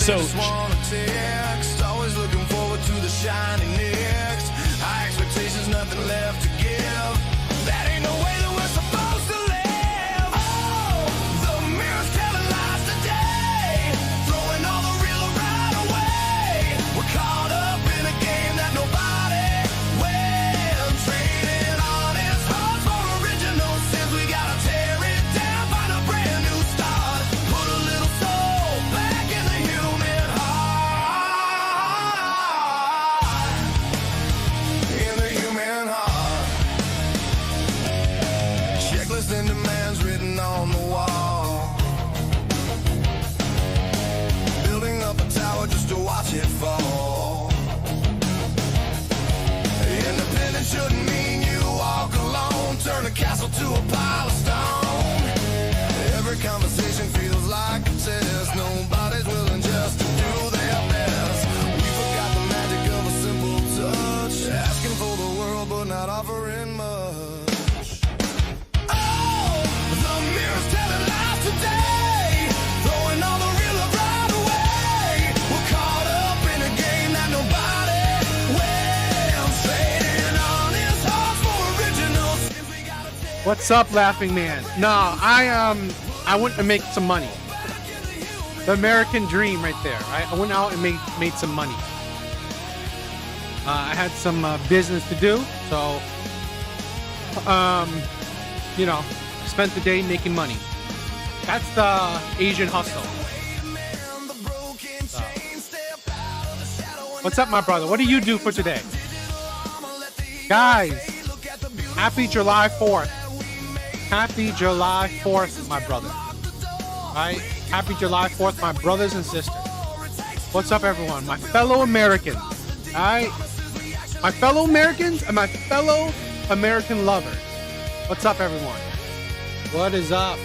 So always looking forward to the shiny next. High expectations, nothing left to give. That ain't no way that we're supposed to live. Oh, the mirror's telling lies today, throwing all the real right away. We're caught up in a game that nobody wins. Trading honest hearts for original sins. We gotta tear it down, find a brand new start. Put a little soul back in the human heart. In the human heart. Checklist and demands written on the wall. Building up a tower just to watch it fall. Independence shouldn't mean you walk alone. Turn a castle to a pile of stone. Every conversation feels like a test. Nobody's willing just to do their best. We forgot the magic of a simple touch. Asking for the world but not offering much. Oh, the mirror's telling lies today, throwing all the real right away. We're caught up in a game that nobody wins. Trading honest hearts for original sins. We gotta take what's up, laughing man? No, I went to make some money. The American dream right there. I went out and made some money. I had some business to do, so you know, spent the day making money. That's the Asian hustle. the broken chain. Step out of the shadow. What's up, my brother? What do you do for today? Guys, happy July 4th. Happy July 4th, my brother. Alright? Happy July 4th, my brothers and sisters. What's up, everyone? My fellow Americans. Alright? My fellow Americans and my fellow American lovers. What's up, everyone? What is up?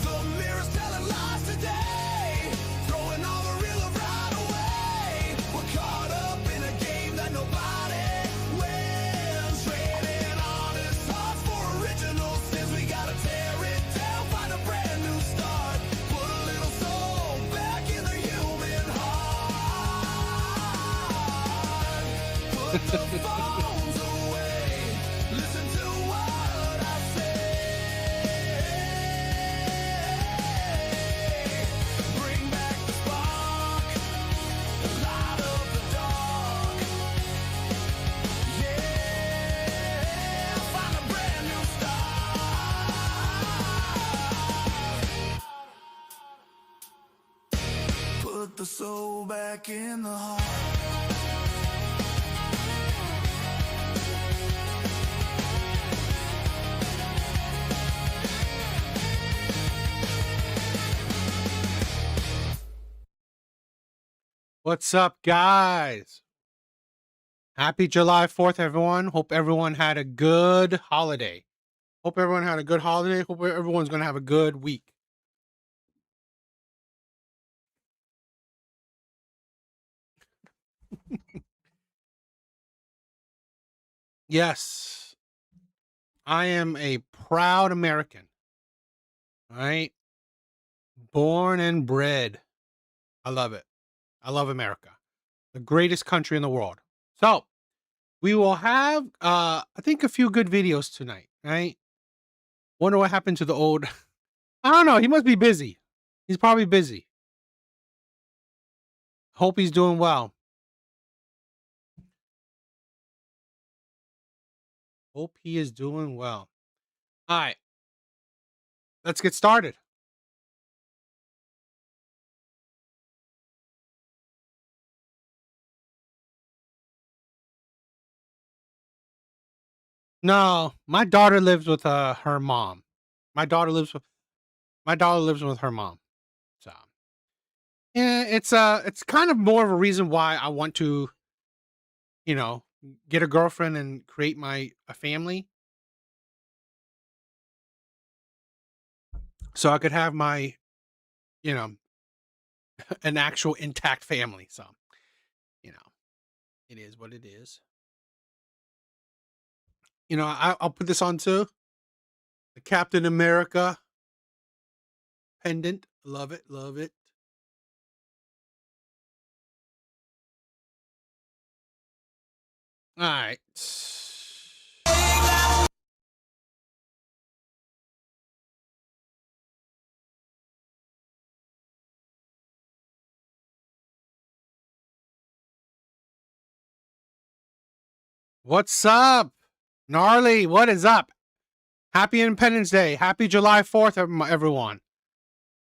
The mirror's telling lies today, throwing all the real right away. We're caught up in a game that nobody wins. Trading honest hearts for original sins. We gotta tear it down, find a brand new start. Put a little soul back in the human heart. Put the phones away. Listen to what I say. Bring back the spark, the light of the dark. Yeah, find a brand new start. Put the soul back in the heart. What's up, guys? Happy July 4th, everyone. Hope everyone had a good holiday. Hope everyone had a good holiday. Hope everyone's going to have a good week. Yes, I am a proud American. All right? Born and bred. I love it. I love America. The greatest country in the world. So, we will have, I think, a few good videos tonight, right? Wonder what happened to the old... I don't know. He must be busy. He's probably busy. Hope he's doing well. Hope he is doing well. All right. Let's get started. No, my daughter lives with her mom. My daughter lives with her mom. So, Yeah, it's kind of more of a reason why I want to, you know, get a girlfriend and create a family, so I could have you know, an actual intact family. So, you know, it is what it is. I'll put this on too. The Captain America pendant. Love it, love it. All right. What's up? Gnarly, what is up? Happy Independence Day. Happy July 4th, everyone.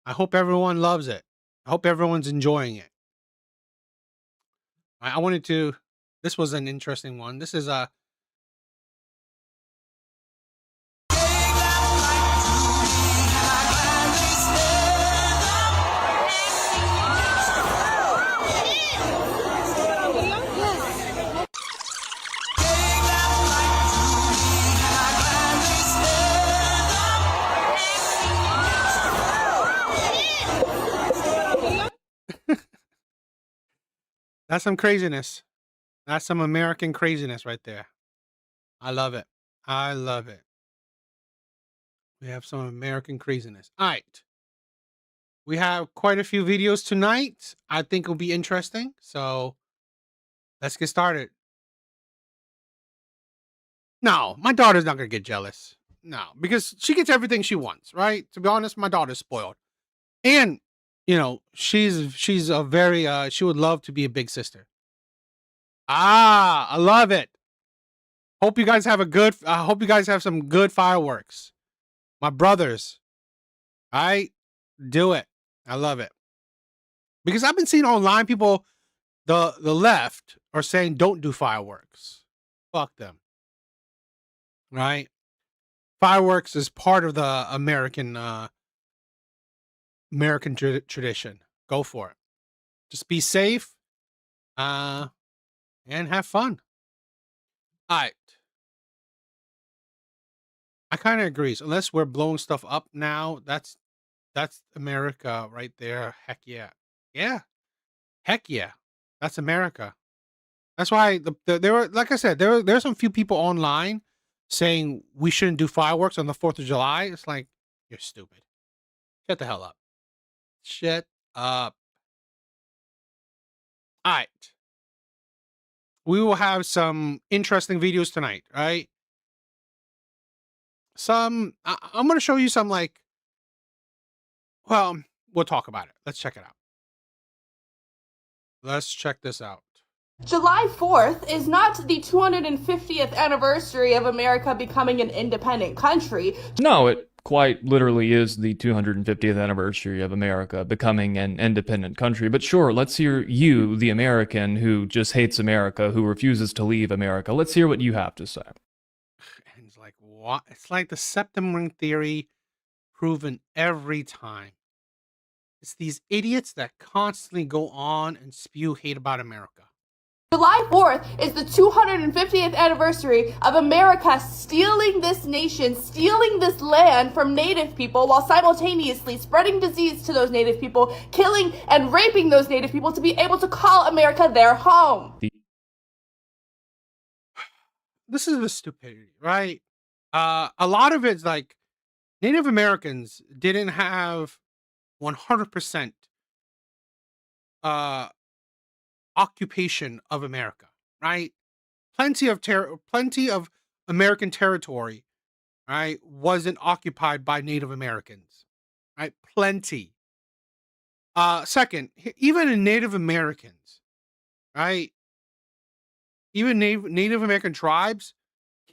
I hope everyone loves it. I hope everyone's enjoying it. I wanted to, this was an interesting one. This is a, that's some craziness. That's some American craziness right there. I love it. I love it. We have some American craziness. All right. We have quite a few videos tonight. I think it'll be interesting. So let's get started. No, my daughter's not gonna get jealous. No, because she gets everything she wants, right? To be honest, my daughter's spoiled. And she's a very she would love to be a big sister. Ah, I love it. Hope you guys have a good I hope you guys have some good fireworks. My brothers, I do it. I love it. Because I've been seeing online people, the left are saying don't do fireworks. Fuck them. Right? Fireworks is part of the American tradition. Go for it. Just be safe uh and have fun. All right. I kind of agree. So unless we're blowing stuff up now, that's America right there. Heck yeah. Yeah. Heck yeah. That's America. That's why there were, like I said, there's some few people online saying we shouldn't do fireworks on the 4th of July. It's like, you're stupid. Shut the hell up. Shut up. All right. We will have some interesting videos tonight, right? I'm going to show you some, like, well, we'll talk about it. Let's check it out. Let's check this out. July 4th is not the 250th anniversary of America becoming an independent country. No, it quite literally is the 250th anniversary of America becoming an independent country. But sure, let's hear you, the American who just hates America, who refuses to leave America. Let's hear what you have to say. And it's like, what? It's like the septum ring theory proven every time. It's these idiots that constantly go on and spew hate about America. July 4th is the 250th anniversary of America stealing this nation, stealing this land from Native people while simultaneously spreading disease to those Native people, killing and raping those Native people to be able to call America their home. This is the stupidity, right? A lot of it's like Native Americans didn't have 100% occupation of America, right? Plenty of American territory, right, wasn't occupied by Native Americans, right? Plenty. Second, even in Native Americans, right? Even Native American tribes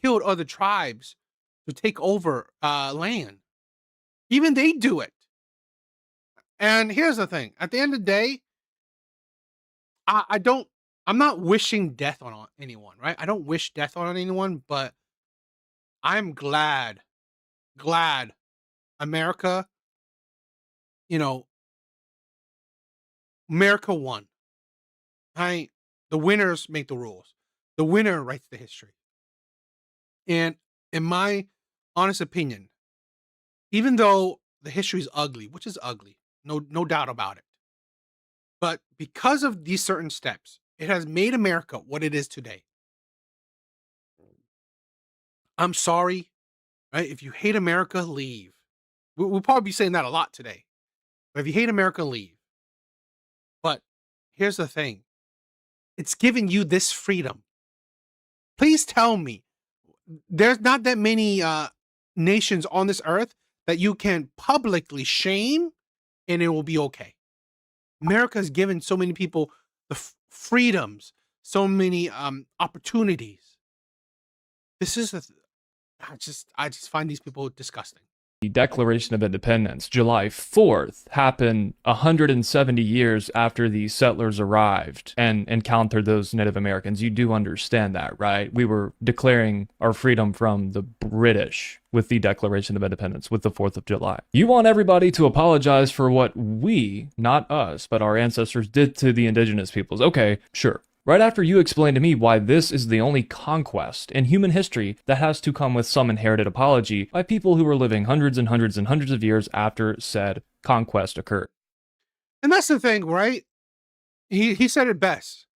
killed other tribes to take over land. Even they do it. And here's the thing: at the end of the day, I don't. I'm not wishing death on anyone, right? I don't wish death on anyone, but I'm glad America, you know, America won. Right? The winners make the rules. The winner writes the history. And in my honest opinion, even though the history is ugly, which is ugly, no doubt about it, but because of these certain steps, it has made America what it is today. I'm sorry, right? If you hate America, leave. We'll probably be saying that a lot today. But if you hate America, leave. But here's the thing. It's giving you this freedom. Please tell me there's not that many nations on this earth that you can publicly shame and it will be okay. America has given so many people the freedoms, so many opportunities. This is I just find these people disgusting. The Declaration of Independence, July 4th, happened 170 years after the settlers arrived and encountered those Native Americans. You do understand that, right? We were declaring our freedom from the British with the Declaration of Independence, with the 4th of July. You want everybody to apologize for what we, not us, but our ancestors did to the indigenous peoples. Okay, sure. Right after you explain to me why this is the only conquest in human history that has to come with some inherited apology by people who were living hundreds and hundreds and hundreds of years after said conquest occurred. And that's the thing, right? He said it best.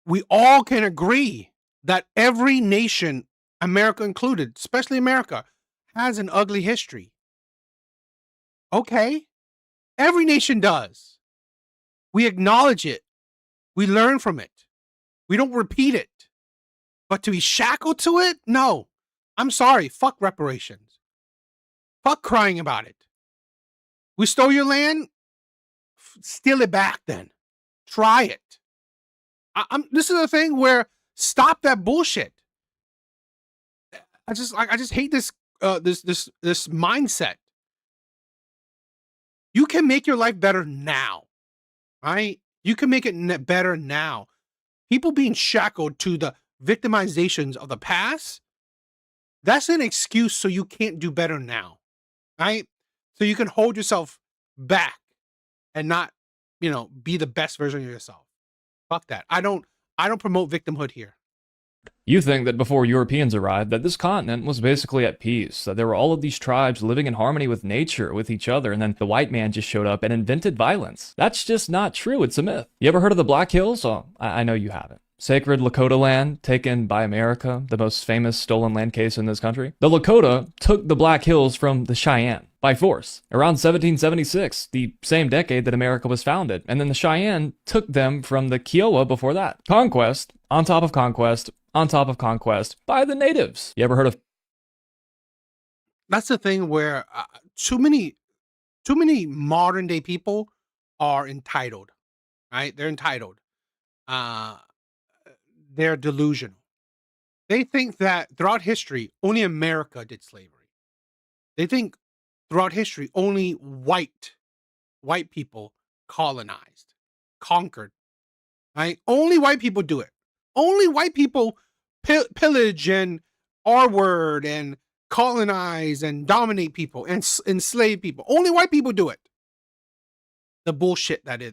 We all can agree that every nation, America included, especially America, has an ugly history. Okay. Every nation does. We acknowledge it. We learn from it. We don't repeat it. But to be shackled to it? No. I'm sorry. Fuck reparations. Fuck crying about it. We stole your land? Steal it back then. Try it. This is a thing where stop that bullshit. I just hate this this mindset. You can make your life better now. Right? You can make it better now. People being shackled to the victimizations of the past, that's an excuse so you can't do better now, right? So you can hold yourself back and not, be the best version of yourself. Fuck that. I don't promote victimhood here. You think that before Europeans arrived, that this continent was basically at peace, that there were all of these tribes living in harmony with nature, with each other, and then the white man just showed up and invented violence. That's just not true. It's a myth. You ever heard of the Black Hills? Oh, I know you haven't. Sacred Lakota land taken by America, the most famous stolen land case in this country. The Lakota took the Black Hills from the Cheyenne by force around 1776, the same decade that America was founded. And then the Cheyenne took them from the Kiowa before that. Conquest, on top of conquest, on top of conquest by the natives. You ever heard of? That's the thing where too many modern day people are entitled, right? They're entitled. They're delusional. They think that throughout history, only America did slavery. They think throughout history, only white people colonized, conquered, right? Only white people do it. Only white people pillage and R-word and colonize and dominate people and enslave people. Only white people do it. The bullshit that is.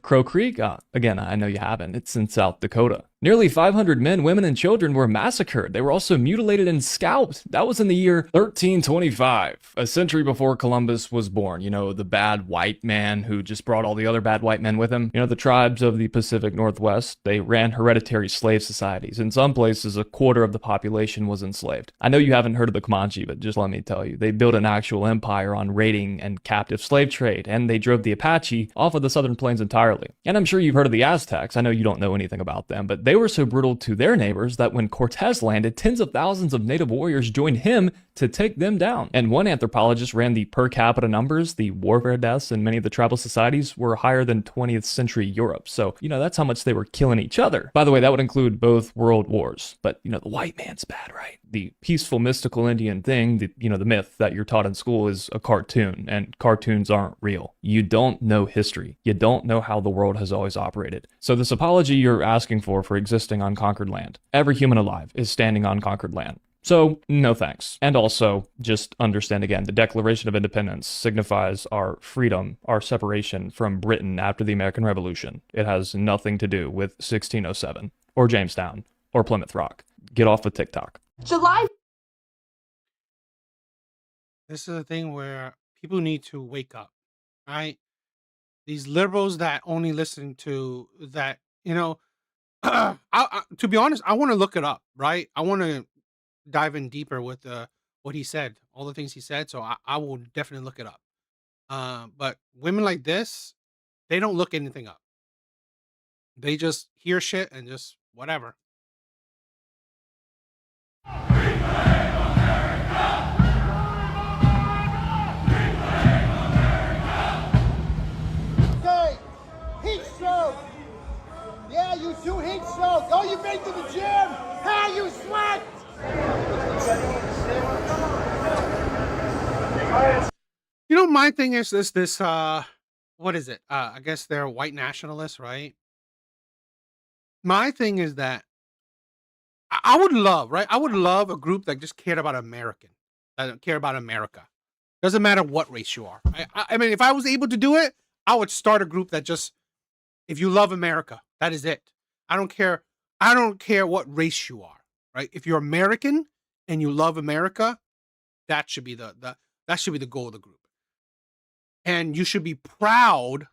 Crow Creek? Again, I know you haven't. It's in South Dakota. Nearly 500 men, women, and children were massacred. They were also mutilated and scalped. That was in the year 1325, a century before Columbus was born. You know, the bad white man who just brought all the other bad white men with him. You know, the tribes of the Pacific Northwest, they ran hereditary slave societies. In some places, a quarter of the population was enslaved. I know you haven't heard of the Comanche, but just let me tell you, they built an actual empire on raiding and captive slave trade, and they drove the Apache off of the Southern Plains entirely. And I'm sure you've heard of the Aztecs. I know you don't know anything about them, but they were so brutal to their neighbors that when Cortez landed, tens of thousands of native warriors joined him to take them down. And one anthropologist ran the per capita numbers. The warfare deaths in many of the tribal societies were higher than 20th century Europe. So, that's how much they were killing each other. By the way, that would include both world wars. But, the white man's bad, right? The peaceful, mystical Indian thing, the myth that you're taught in school is a cartoon, and cartoons aren't real. You don't know history. You don't know how the world has always operated. So this apology you're asking for existing on conquered land. Every human alive is standing on conquered land. So, no thanks. And also, just understand again, the Declaration of Independence signifies our freedom, our separation from Britain after the American Revolution. It has nothing to do with 1607, or Jamestown, or Plymouth Rock. Get off with TikTok. July. This is a thing where people need to wake up, right? These liberals that only listen to that, to be honest, I want to look it up, right? I want to dive in deeper with what he said, all the things he said. So I will definitely look it up. But women like this, they don't look anything up. They just hear shit and just whatever. Okay, heat stroke. Yeah, you do heat stroke. Oh, you've been to the gym. How you sweat? My thing is this what is it? I guess they're white nationalists, right? My thing is that I would love, right? I would love a group that just cared about that don't care about America. Doesn't matter what race you are. I mean, if I was able to do it, I would start a group that just, if you love America, that is it. I don't care. I don't care what race you are, right? If you're American and you love America, that should be that should be the goal of the group. And you should be proud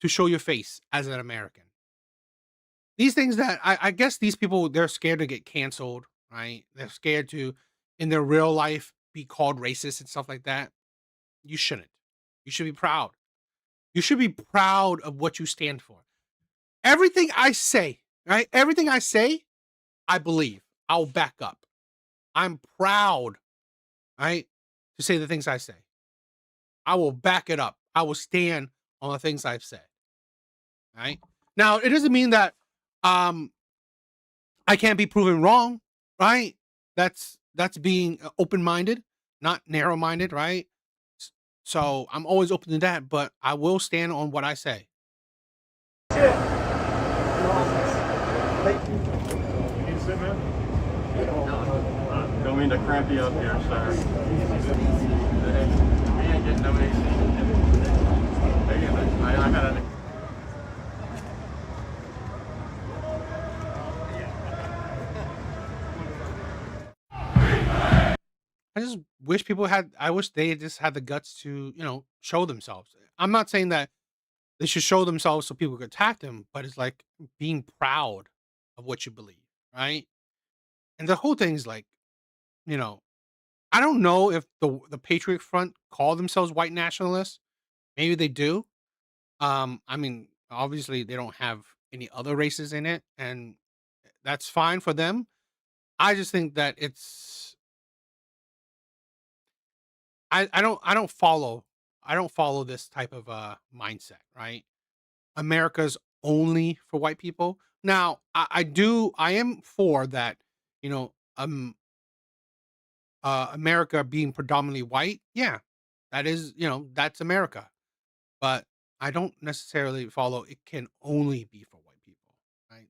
to show your face as an American. These things that I guess these people, they're scared to get canceled, right? They're scared to, in their real life, be called racist and stuff like that. You shouldn't. You should be proud. You should be proud of what you stand for. Everything I say, right? Everything I say, I believe. I'll back up. I'm proud, right, to say the things I say. I will back it up. I will stand on the things I've said. Right? Now, it doesn't mean that I can't be proven wrong, right? That's being open-minded, not narrow-minded, right? So I'm always open to that, but I will stand on what I say. Don't mean to cramp you up here, sir. We ain't getting no AC. I got it. I just wish I wish they just had the guts to, show themselves. I'm not saying that they should show themselves so people could attack them, but it's like being proud of what you believe, right? And the whole thing is like, I don't know if the Patriot Front call themselves white nationalists. Maybe they do. I mean, obviously they don't have any other races in it, and that's fine for them. I just think that I don't follow this type of mindset, right? America's only for white people. Now, I am for that, you know, um America being predominantly white. Yeah. That's America. But I don't necessarily follow it can only be for white people, right?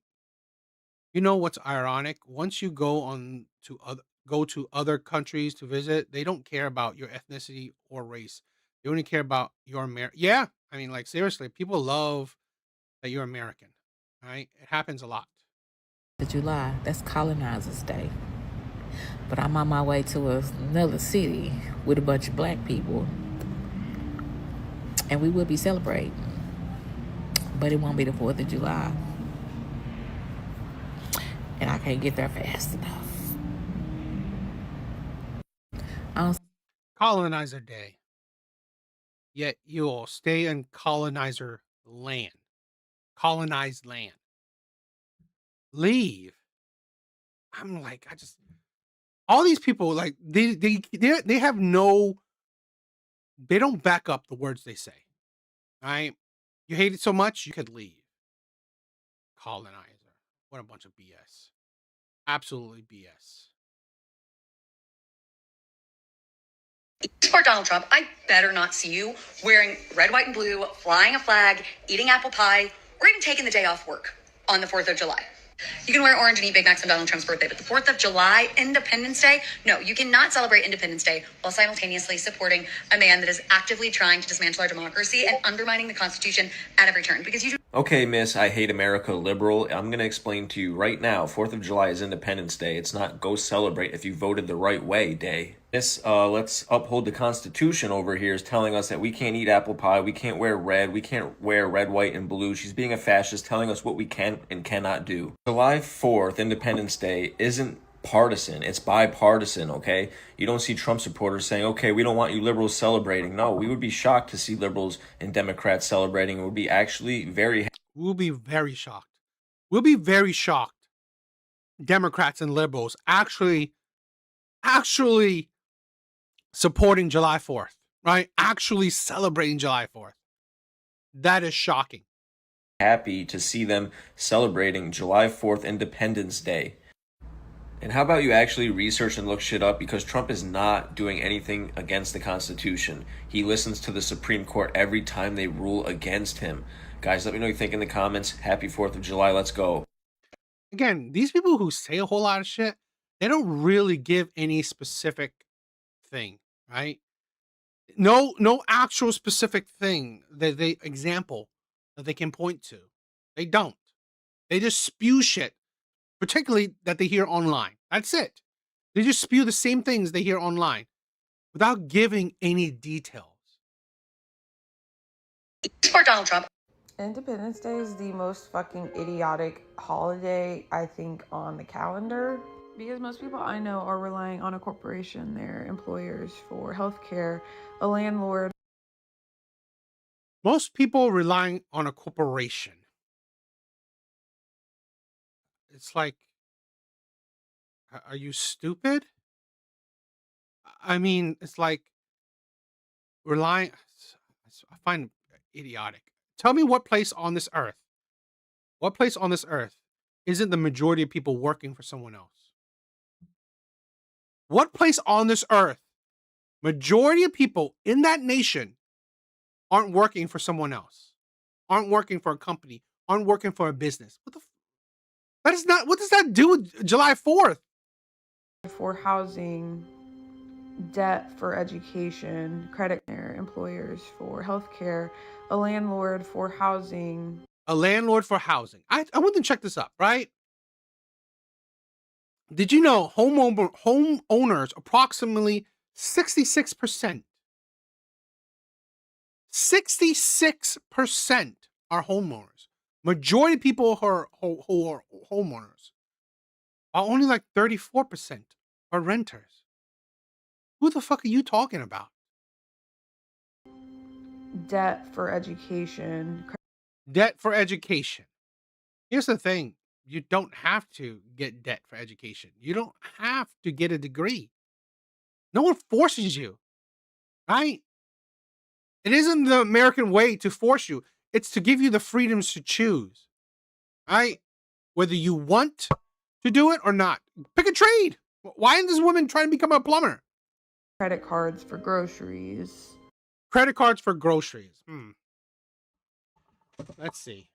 You know what's ironic? Once you go to other countries to visit, they don't care about your ethnicity or race. They only care about your Yeah, I mean, like seriously, people love that you're American, right? It happens a lot. July, that's Colonizers Day. But I'm on my way to another city with a bunch of black people, and we will be celebrating. But it won't be the 4th of July. And I can't get there fast enough. Colonizer Day. Yet you'll stay in colonizer land. Colonized land. Leave. I'm like, all these people, like, they have no, they don't back up the words they say. Right? You hate it so much, you could leave. Colonizer. What a bunch of BS. Absolutely BS. For Donald Trump, I better not see you wearing red, white, and blue, flying a flag, eating apple pie, or even taking the day off work on the 4th of July. You can wear orange and eat Big Macs on Donald Trump's birthday, but the 4th of July, Independence Day, no, you cannot celebrate Independence Day while simultaneously supporting a man that is actively trying to dismantle our democracy and undermining the Constitution at every turn. Because you do. Okay, Miss I Hate America liberal, I'm going to explain to you right now, 4th of July is Independence Day. It's not go celebrate if you voted the right way day. Miss, let's uphold the Constitution over here is telling us that we can't eat apple pie, we can't wear red, we can't wear red, white, and blue. She's being a fascist, telling us what we can and cannot do. July 4th, Independence Day, isn't partisan. It's bipartisan, okay? You don't see Trump supporters saying, okay, we don't want you liberals celebrating. No, we would be shocked to see liberals and Democrats celebrating. It would be actually very... We'll be very shocked. We'll be very shocked. Democrats and liberals actually supporting July 4th, right? Actually celebrating July 4th. That is shocking. happy to see them celebrating July 4th Independence Day. And how about you actually research and look shit up, because Trump is not doing anything against the Constitution. He listens to the Supreme Court every time they rule against him. Guys, let me know what you think in the comments. Happy 4th of July. Let's go. Again, these people who say a whole lot of shit, they don't really give any specific thing, right? No actual specific thing that they example that they can point to. They don't. They just spew shit, particularly that they hear online. That's it. They just spew the same things they hear online without giving any details. For Donald Trump. Independence Day is the most fucking idiotic holiday, I think, on the calendar. Because most people I know are relying on a corporation, their employers, for healthcare, a landlord. Most people relying on a corporation. It's like, are you stupid? I mean, it's like relying. I find it idiotic. Tell me what place on this earth isn't the majority of people working for someone else? What place on this earth, majority of people in that nation aren't working for someone else, aren't working for a company, aren't working for a business? That is not, what does that do with July 4th? For housing, debt for education, credit their employers for healthcare, a landlord for housing. A landlord for housing. I went and checked this up, right? Did you know homeowners, approximately 66%, 66% are homeowners. Majority of people who are homeowners are only like 34% are renters. Who the fuck are you talking about? Debt for education. Debt for education. Here's the thing. You don't have to get debt for education. You don't have to get a degree. No one forces you, right? It isn't the American way to force you. It's to give you the freedoms to choose, right? Whether you want to do it or not. Pick a trade. Why isn't this woman trying to become a plumber? Credit cards for groceries. Credit cards for groceries. Let's see.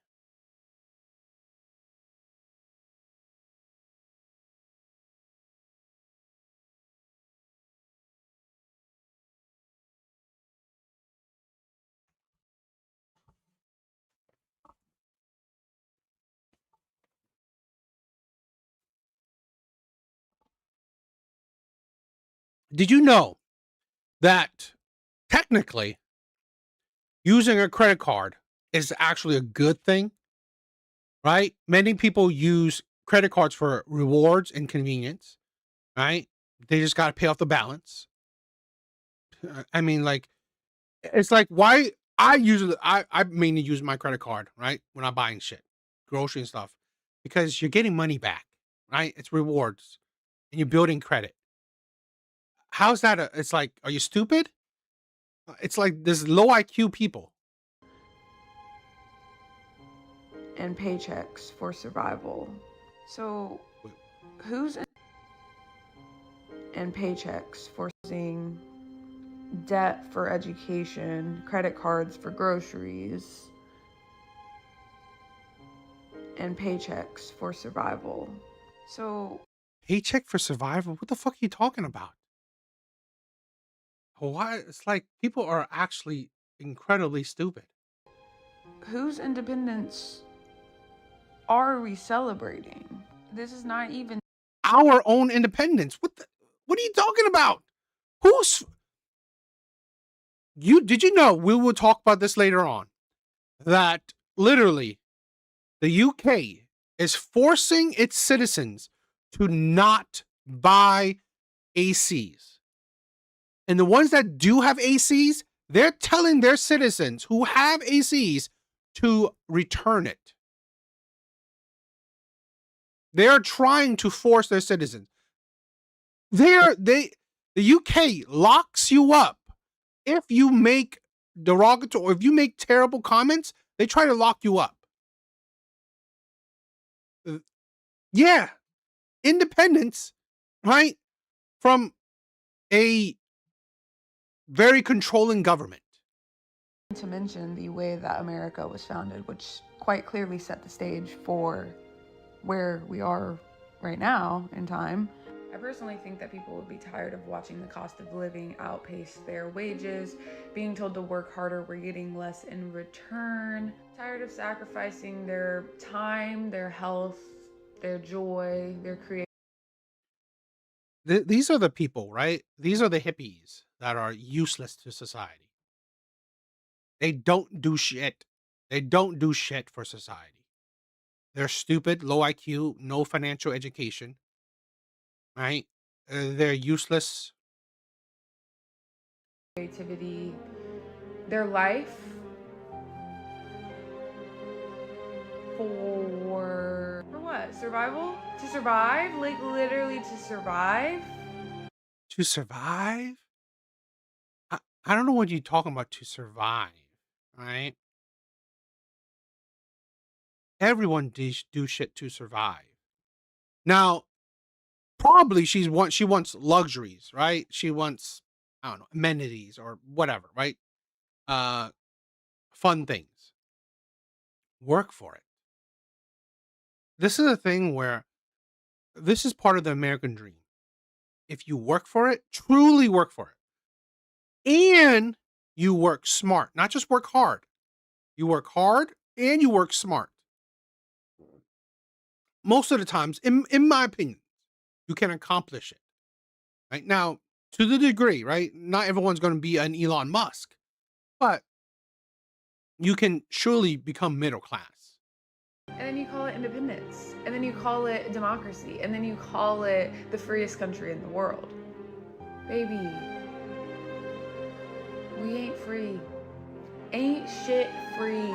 Did you know that technically using a credit card is actually a good thing, right? Many people use credit cards for rewards and convenience, right? They just got to pay off the balance. I mean, like, it's like why I mainly use my credit card, right? When I'm buying shit, grocery and stuff, because you're getting money back, right? It's rewards and you're building credit. How's that? It's like, are you stupid? It's like there's low IQ people. And paychecks for survival. So who's and paychecks for using debt for education, credit cards for groceries. and paychecks for survival. So, Paycheck for survival? What the fuck are you talking about? Why? It's like people are actually incredibly stupid. whose independence are we celebrating? This is not even Our own independence. What are you talking about? Who's you? Did you know? We will talk about this later on. That literally, the UK is forcing its citizens to not buy ACs. And the ones that do have ACs, they're telling their citizens who have ACs to return it. They're trying to force their citizens. The UK locks you up if you make derogatory, or if you make terrible comments. They try to lock you up. Yeah, independence, right, from a very controlling government. to mention the way that America was founded, which quite clearly set the stage for where we are right now in time. I personally think that people would be tired of watching the cost of living outpace their wages, being told to work harder, we're getting less in return, tired of sacrificing their time, their health, their joy, their creativity. These are the people, right? These are the hippies that are useless to society. They don't do shit. They don't do shit for society. They're stupid, low IQ, no financial education, right? They're useless. Their life for what? Survival? To survive? Like literally to survive? To survive? I don't know what you're talking about to survive, right? Everyone do shit to survive. Now, probably she wants luxuries, right? She wants, I don't know, amenities or whatever, right? Fun things. Work for it. This is a thing where this is part of the American dream. If you work for it, truly work for it, and you work smart, not just work hard. You work hard and you work smart. Most of the times, in my opinion, you can accomplish it. Right now, to the degree, right? Not everyone's going to be an Elon Musk, but you can surely become middle class. And then you call it independence. And then you call it democracy. And then you call it the freest country in the world. Baby, we ain't free. Ain't shit free.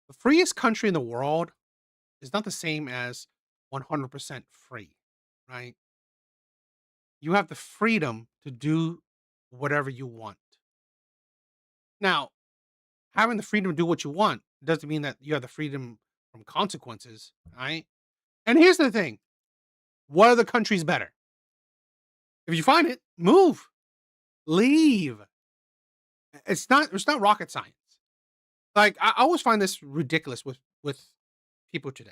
The freest country in the world is not the same as 100% free, right? You have the freedom to do whatever you want. Now, having the freedom to do what you want doesn't mean that you have the freedom from consequences, right? And here's the thing. What other country's better? If you find it, move. Leave. It's not rocket science. Like, I always find this ridiculous with people today.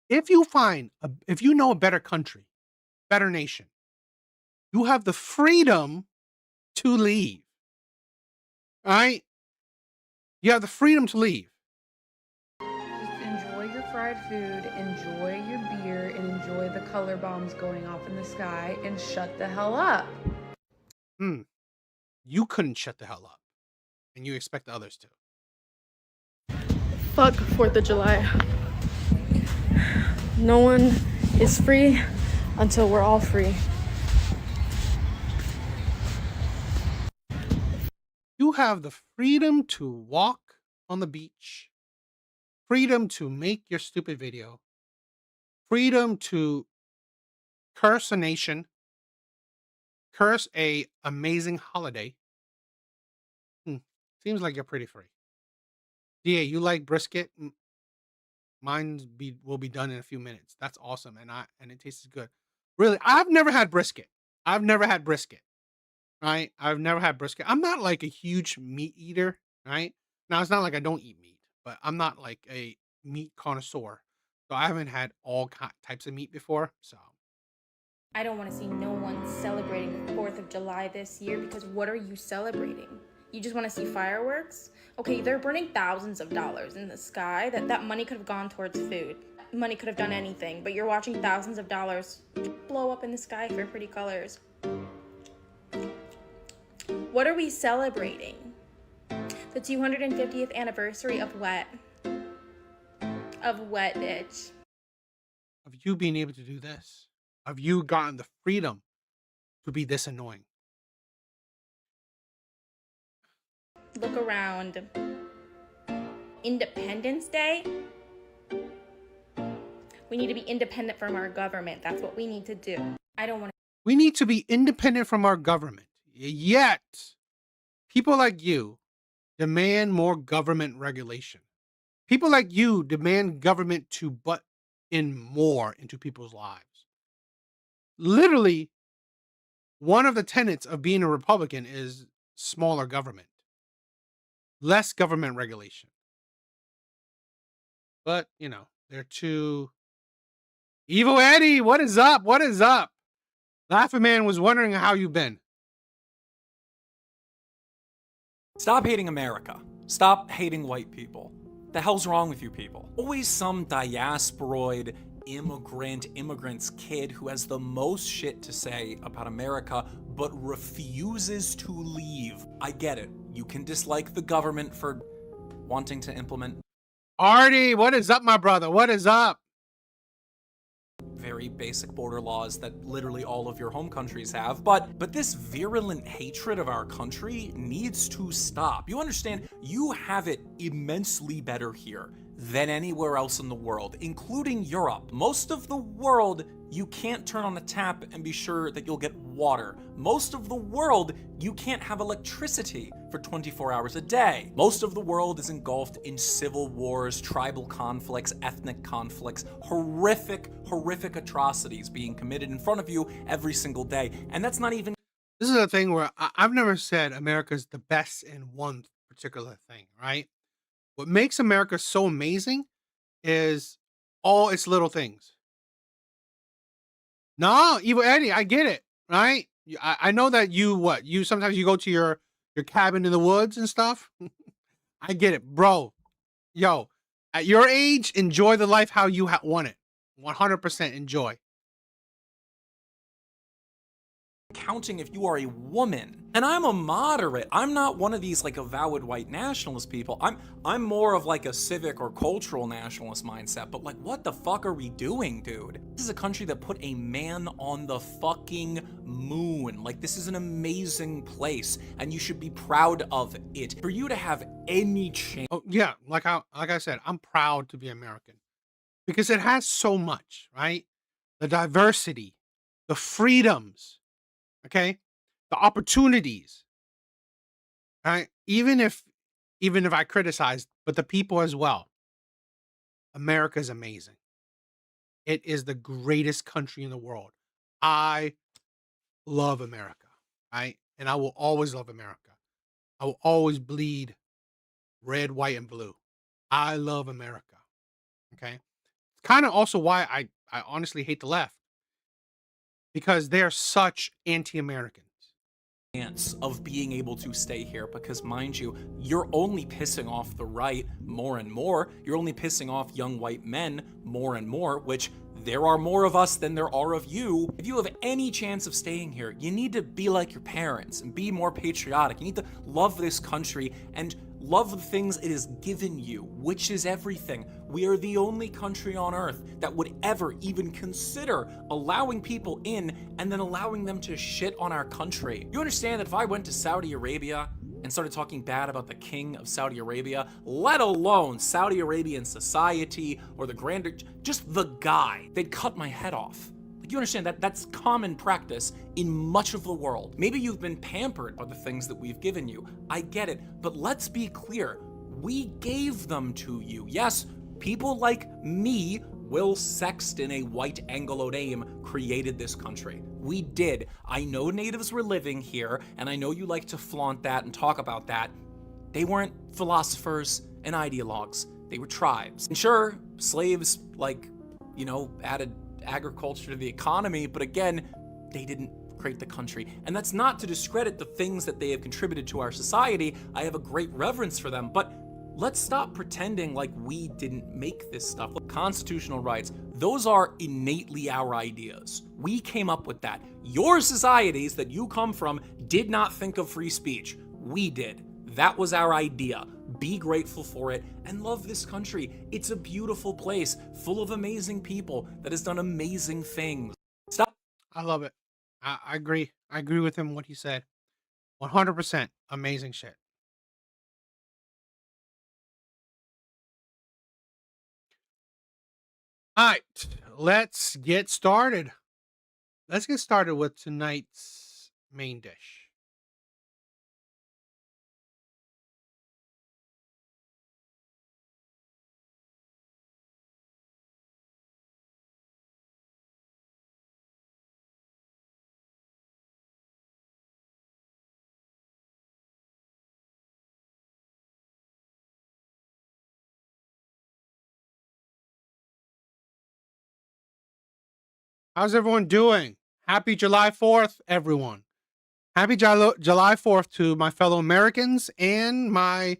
If you know a better country, better nation, you have the freedom to leave. All right? You have the freedom to leave. Just enjoy your fried food, enjoy your beer, and enjoy the color bombs going off in the sky, and shut the hell up. You couldn't shut the hell up. And you expect others to. Fuck 4th of July. No one is free until we're all free. You have the freedom to walk on the beach, freedom to make your stupid video, freedom to curse a nation, curse a amazing holiday. Seems like you're pretty free. DA, you like brisket? Mine will be done in a few minutes. That's awesome, and it tastes good. Really, I've never had brisket. Right? I've never had brisket. I'm not like a huge meat eater. right? Now, it's not like I don't eat meat, but I'm not like a meat connoisseur. So I haven't had all types of meat before. So I don't want to see no one celebrating the 4th of July this year because what are you celebrating? You just want to see fireworks? Okay, they're burning thousands of dollars in the sky. That money could have gone towards food. Money could have done anything, but you're watching thousands of dollars blow up in the sky for pretty colors. What are we celebrating? The 250th anniversary of what? Of what, bitch? of you being able to do this, of you gotten the freedom to be this annoying. Look around. Independence Day? We need to be independent from our government. That's what we need to do. I don't want to. We need to be independent from our government. Yet, people like you demand more government regulation. People like you demand government to butt in more into people's lives. Literally, one of the tenets of being a Republican is smaller government, less government regulation. But, you know, they're too... Evil Eddie, what is up? What is up? Laughing Man was wondering how you've been. Stop hating America. Stop hating white people. The hell's wrong with you people? Always some diasporoid immigrant's kid who has the most shit to say about America but refuses to leave. I get it. You can dislike the government for wanting to implement Artie, what is up, my brother? What is up? very basic border laws that literally all of your home countries have, but this virulent hatred of our country needs to stop. You understand? You have it immensely better here than anywhere else in the world, including Europe. Most of the world, you can't turn on a tap and be sure that you'll get water. Most of the world, you can't have electricity for 24 hours a day. Most of the world is engulfed in civil wars, tribal conflicts, ethnic conflicts, horrific atrocities being committed in front of you every single day. And that's not even... This is a thing where I've never said America's the best in one particular thing, right? What makes America so amazing is all its little things. No, Evil Eddie, I get it, right? I know that you sometimes you go to your cabin in the woods and stuff. I get it, bro. Yo, at your age, enjoy the life how you want it. 100% enjoy. Counting if you are a woman. And I'm a moderate. I'm not one of these like avowed white nationalist people. I'm more of like a civic or cultural nationalist mindset. But like, what the fuck are we doing, dude? This is a country that put a man on the fucking moon. Like, this is an amazing place, and you should be proud of it. For you to have any chance. Oh yeah, like I said, I'm proud to be American because it has so much, right? The diversity, the freedoms. Okay, the opportunities, right? Even if I criticize, but the people as well. America is amazing. It is the greatest country in the world. I love America, right? And I will always love America. I will always bleed red, white, and blue. I love America. Okay, it's kind of also why I honestly hate the left. Because they're such anti-Americans. Of being able to stay here, because mind you, you're only pissing off the right more and more. You're only pissing off young white men more and more, which there are more of us than there are of you. If you have any chance of staying here, you need to be like your parents and be more patriotic. You need to love this country and love the things it has given you, which is everything. We are the only country on earth that would ever even consider allowing people in and then allowing them to shit on our country. You understand that if I went to Saudi Arabia and started talking bad about the king of Saudi Arabia, let alone Saudi Arabian society or the grander, just the guy, they'd cut my head off. You understand that that's common practice in much of the world. Maybe you've been pampered by the things that we've given you. I get it, but let's be clear. We gave them to you. Yes, people like me, Will Sexton, a white Anglo name, created this country. We did. I know natives were living here, and I know you like to flaunt that and talk about that. They weren't philosophers and ideologues. They were tribes. And sure, slaves, added agriculture to the economy, but again, they didn't create the country. And that's not to discredit the things that they have contributed to our society. I have a great reverence for them, but let's stop pretending like we didn't make this stuff. Constitutional rights, those are innately our ideas. We came up with that. Your societies that you come from did not think of free speech. We did. That was our idea. Be grateful for it and love this country. It's a beautiful place full of amazing people that has done amazing things. Stop. I love it. I agree. I agree with him what he said. 100% amazing shit. All right, let's get started. Let's get started with tonight's main dish. How's everyone doing? Happy July 4th, everyone. Happy July 4th to my fellow Americans and my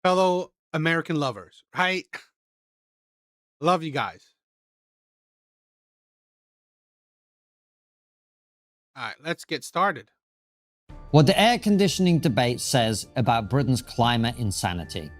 fellow American lovers, right? Love you guys. All right, let's get started. What the air conditioning debate says about Britain's climate insanity.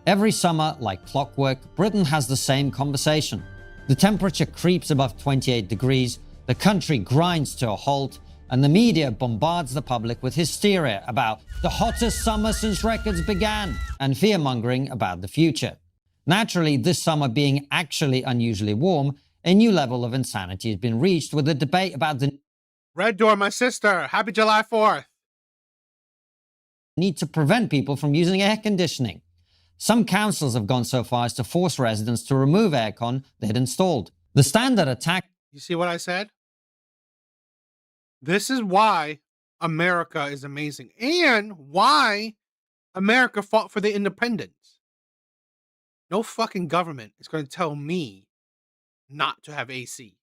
Every summer, like clockwork, Britain has the same conversation. The temperature creeps above 28 degrees, the country grinds to a halt, and the media bombards the public with hysteria about the hottest summer since records began and fear-mongering about the future. Naturally, this summer being actually unusually warm, a new level of insanity has been reached with the debate about the Red Door, my sister. Happy July 4th. Need to prevent people from using air conditioning. Some councils have gone so far as to force residents to remove aircon they'd installed. The standard attack... You see what I said? This is why America is amazing and why America fought for the independence. No fucking government is going to tell me not to have AC.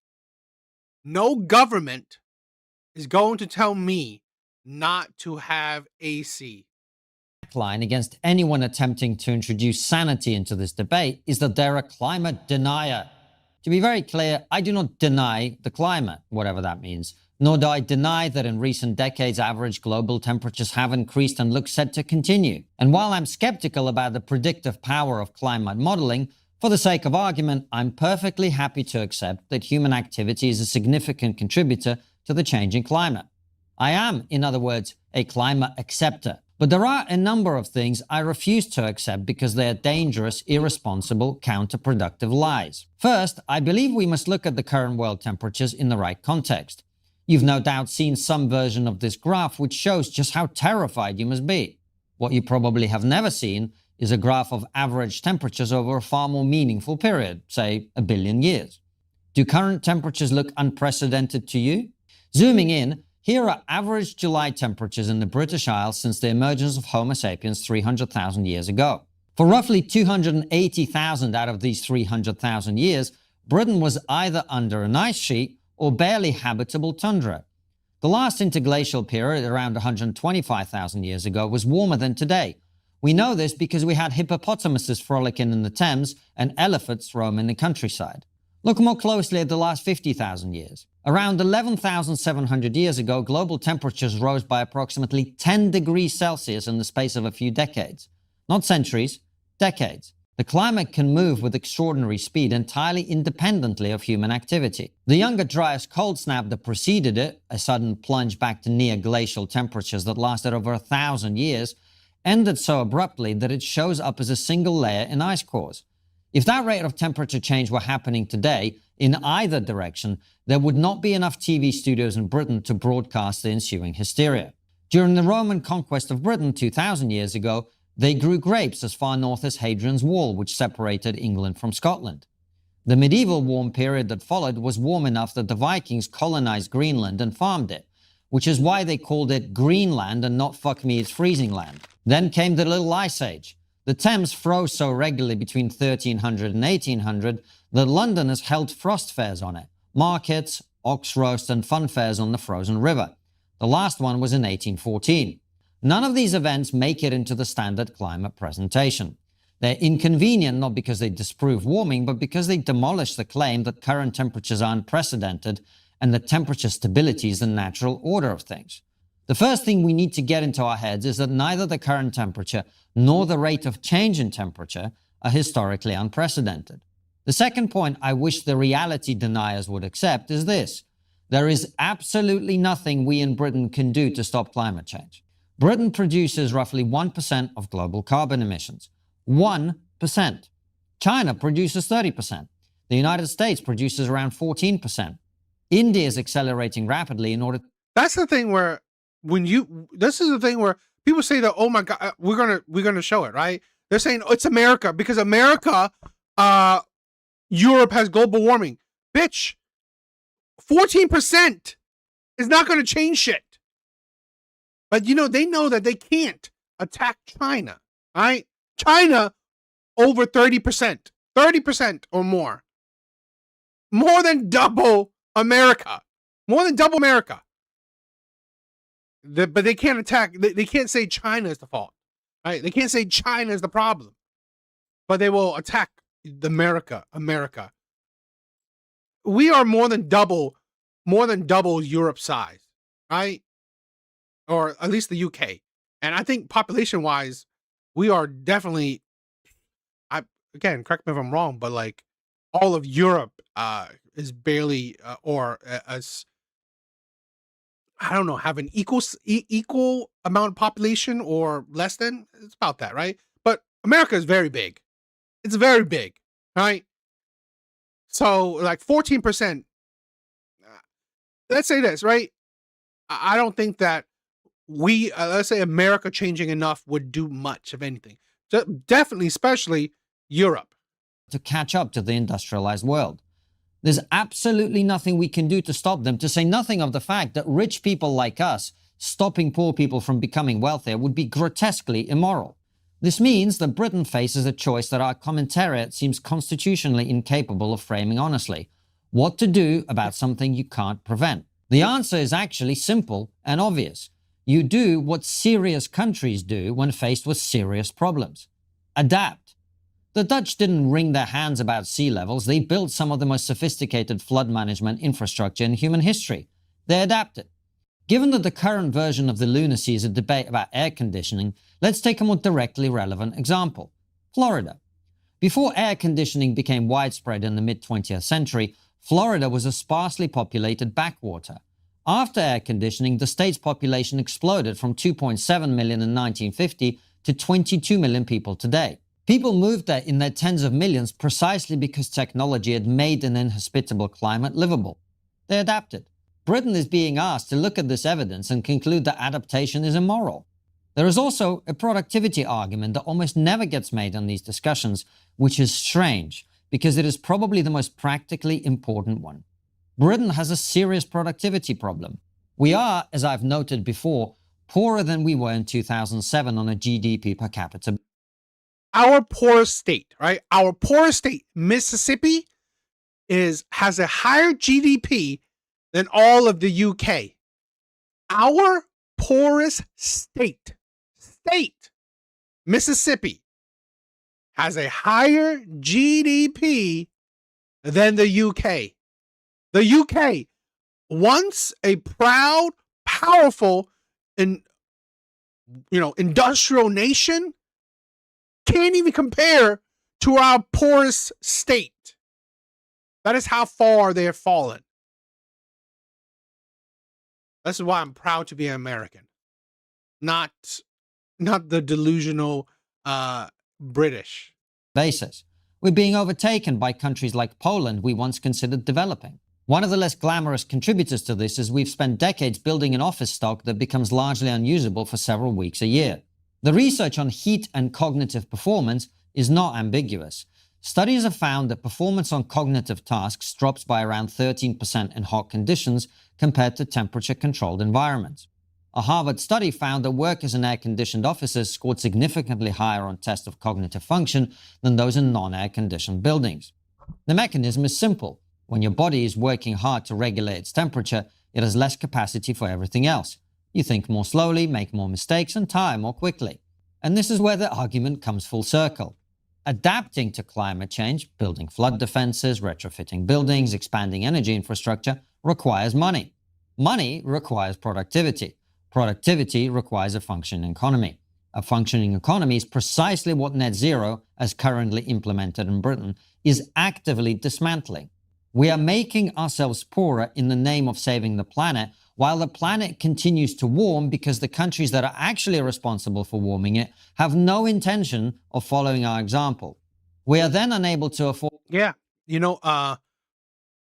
No government is going to tell me not to have AC. Line against anyone attempting to introduce sanity into this debate is that they're a climate denier. To be very clear, I do not deny the climate, whatever that means, nor do I deny that in recent decades average global temperatures have increased and look set to continue. And while I'm skeptical about the predictive power of climate modeling, for the sake of argument, I'm perfectly happy to accept that human activity is a significant contributor to the changing climate. I am, in other words, a climate acceptor. But there are a number of things I refuse to accept because they are dangerous, irresponsible, counterproductive lies. First, I believe we must look at the current world temperatures in the right context. You've no doubt seen some version of this graph which shows just how terrified you must be. What you probably have never seen is a graph of average temperatures over a far more meaningful period, say 1 billion years. Do current temperatures look unprecedented to you? Zooming in, here are average July temperatures in the British Isles since the emergence of Homo sapiens 300,000 years ago. For roughly 280,000 out of these 300,000 years, Britain was either under an ice sheet or barely habitable tundra. The last interglacial period, around 125,000 years ago, was warmer than today. We know this because we had hippopotamuses frolicking in the Thames and elephants roaming the countryside. Look more closely at the last 50,000 years. Around 11,700 years ago, global temperatures rose by approximately 10 degrees Celsius in the space of a few decades. Not centuries, decades. The climate can move with extraordinary speed entirely independently of human activity. The Younger Dryas cold snap that preceded it, a sudden plunge back to near glacial temperatures that lasted over 1,000 years, ended so abruptly that it shows up as a single layer in ice cores. If that rate of temperature change were happening today, in either direction, there would not be enough TV studios in Britain to broadcast the ensuing hysteria. During the Roman conquest of Britain 2,000 years ago, they grew grapes as far north as Hadrian's Wall, which separated England from Scotland. The medieval warm period that followed was warm enough that the Vikings colonized Greenland and farmed it. which is why they called it Greenland and not fuck me, it's freezing land. Then came the Little Ice Age. The Thames froze so regularly between 1300 and 1800 that Londoners held frost fairs on it. Markets, ox roast and fun fairs on the frozen river. The last one was in 1814. None of these events make it into the standard climate presentation. They're inconvenient not because they disprove warming, but because they demolish the claim that current temperatures are unprecedented and that temperature stability is the natural order of things. The first thing we need to get into our heads is that neither the current temperature nor the rate of change in temperature are historically unprecedented. The second point I wish the reality deniers would accept is this. There is absolutely nothing we in Britain can do to stop climate change. Britain produces roughly 1% of global carbon emissions. 1%. China produces 30%. The United States produces around 14%. India is accelerating rapidly in order... That's the thing where this is the thing where people say that, oh my God, we're gonna show it, right? They're saying, oh, it's America because America, Europe has global warming. Bitch, 14% is not going to change shit. But they know that they can't attack China, right? China over 30%, 30% or more. More than double America. More than double America. But they can't attack, they can't say China is the fault, right? They can't say China is the problem. But they will attack America. We are more than double Europe's size, right? Or at least the UK. And I think population-wise, we are definitely, again, correct me if I'm wrong, but like all of Europe is barely as I don't know, have an equal amount of population or less than. It's about that, right? But America is very big. It's very big, right? So like 14%. Let's say this, right? I don't think that let's say America changing enough would do much of anything. Definitely, especially Europe. To catch up to the industrialized world. There's absolutely nothing we can do to stop them, to say nothing of the fact that rich people like us stopping poor people from becoming wealthier would be grotesquely immoral. This means that Britain faces a choice that our commentariat seems constitutionally incapable of framing honestly. What to do about something you can't prevent. The answer is actually simple and obvious. You do what serious countries do when faced with serious problems. Adapt. The Dutch didn't wring their hands about sea levels. They built some of the most sophisticated flood management infrastructure in human history. They adapted. Given that the current version of the lunacy is a debate about air conditioning, let's take a more directly relevant example. Florida. Before air conditioning became widespread in the mid-20th century, Florida was a sparsely populated backwater. After air conditioning, the state's population exploded from 2.7 million in 1950 to 22 million people today. People moved there in their tens of millions precisely because technology had made an inhospitable climate livable. They adapted. Britain is being asked to look at this evidence and conclude that adaptation is immoral. There is also a productivity argument that almost never gets made in these discussions, which is strange, because it is probably the most practically important one. Britain has a serious productivity problem. We are, as I've noted before, poorer than we were in 2007 on a GDP per capita. Our poorest state, right? Our poorest state, Mississippi, has a higher GDP than all of the UK. Our poorest state, Mississippi, has a higher GDP than the UK. The UK, once a proud, powerful, industrial nation, can't even compare to our poorest state. That is how far they have fallen. This is why I'm proud to be an American, not the delusional British. Basis. We're being overtaken by countries like Poland we once considered developing. One of the less glamorous contributors to this is we've spent decades building an office stock that becomes largely unusable for several weeks a year. The research on heat and cognitive performance is not ambiguous. Studies have found that performance on cognitive tasks drops by around 13% in hot conditions compared to temperature-controlled environments. A Harvard study found that workers in air-conditioned offices scored significantly higher on tests of cognitive function than those in non-air-conditioned buildings. The mechanism is simple. When your body is working hard to regulate its temperature, it has less capacity for everything else. You think more slowly, make more mistakes, and tire more quickly. And this is where the argument comes full circle. Adapting to climate change, building flood defenses, retrofitting buildings, expanding energy infrastructure, requires money. Money requires productivity. Productivity requires a functioning economy. A functioning economy is precisely what net zero, as currently implemented in Britain, is actively dismantling. We are making ourselves poorer in the name of saving the planet, while the planet continues to warm because the countries that are actually responsible for warming it have no intention of following our example. We are then unable to afford... Yeah. You know,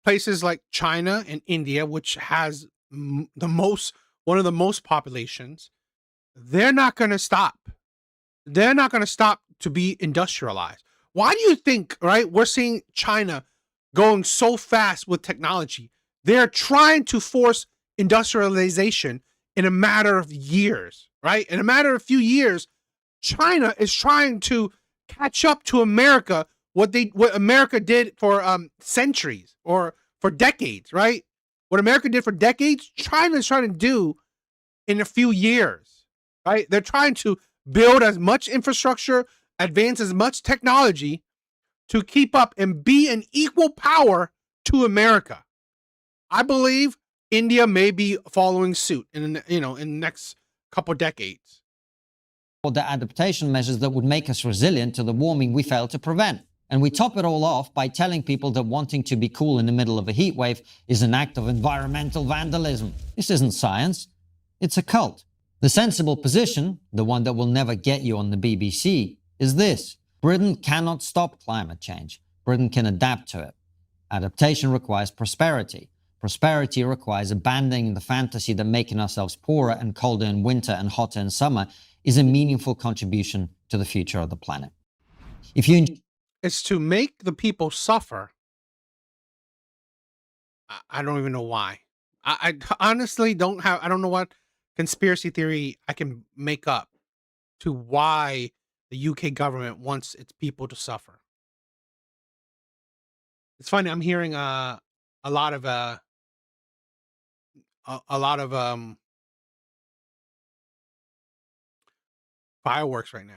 places like China and India, which has one of the most populations, they're not going to stop. They're not going to stop to be industrialized. Why do you think, right, we're seeing China going so fast with technology? They're trying to force industrialization in a matter of years, right? In a matter of few years, China is trying to catch up to America, what America did for centuries or for decades, right? What America did for decades, China is trying to do in a few years, right? They're trying to build as much infrastructure, advance as much technology to keep up and be an equal power to America. I believe India may be following suit in the next couple decades. The adaptation measures that would make us resilient to the warming we failed to prevent. And we top it all off by telling people that wanting to be cool in the middle of a heat wave is an act of environmental vandalism. This isn't science. It's a cult. The sensible position, the one that will never get you on the BBC, is this. Britain cannot stop climate change. Britain can adapt to it. Adaptation requires prosperity. Prosperity requires abandoning the fantasy that making ourselves poorer and colder in winter and hotter in summer is a meaningful contribution to the future of the planet. It's to make the people suffer. I don't even know why. I honestly don't know what conspiracy theory I can make up to why the UK government wants its people to suffer. It's funny. I'm hearing a lot of fireworks right now.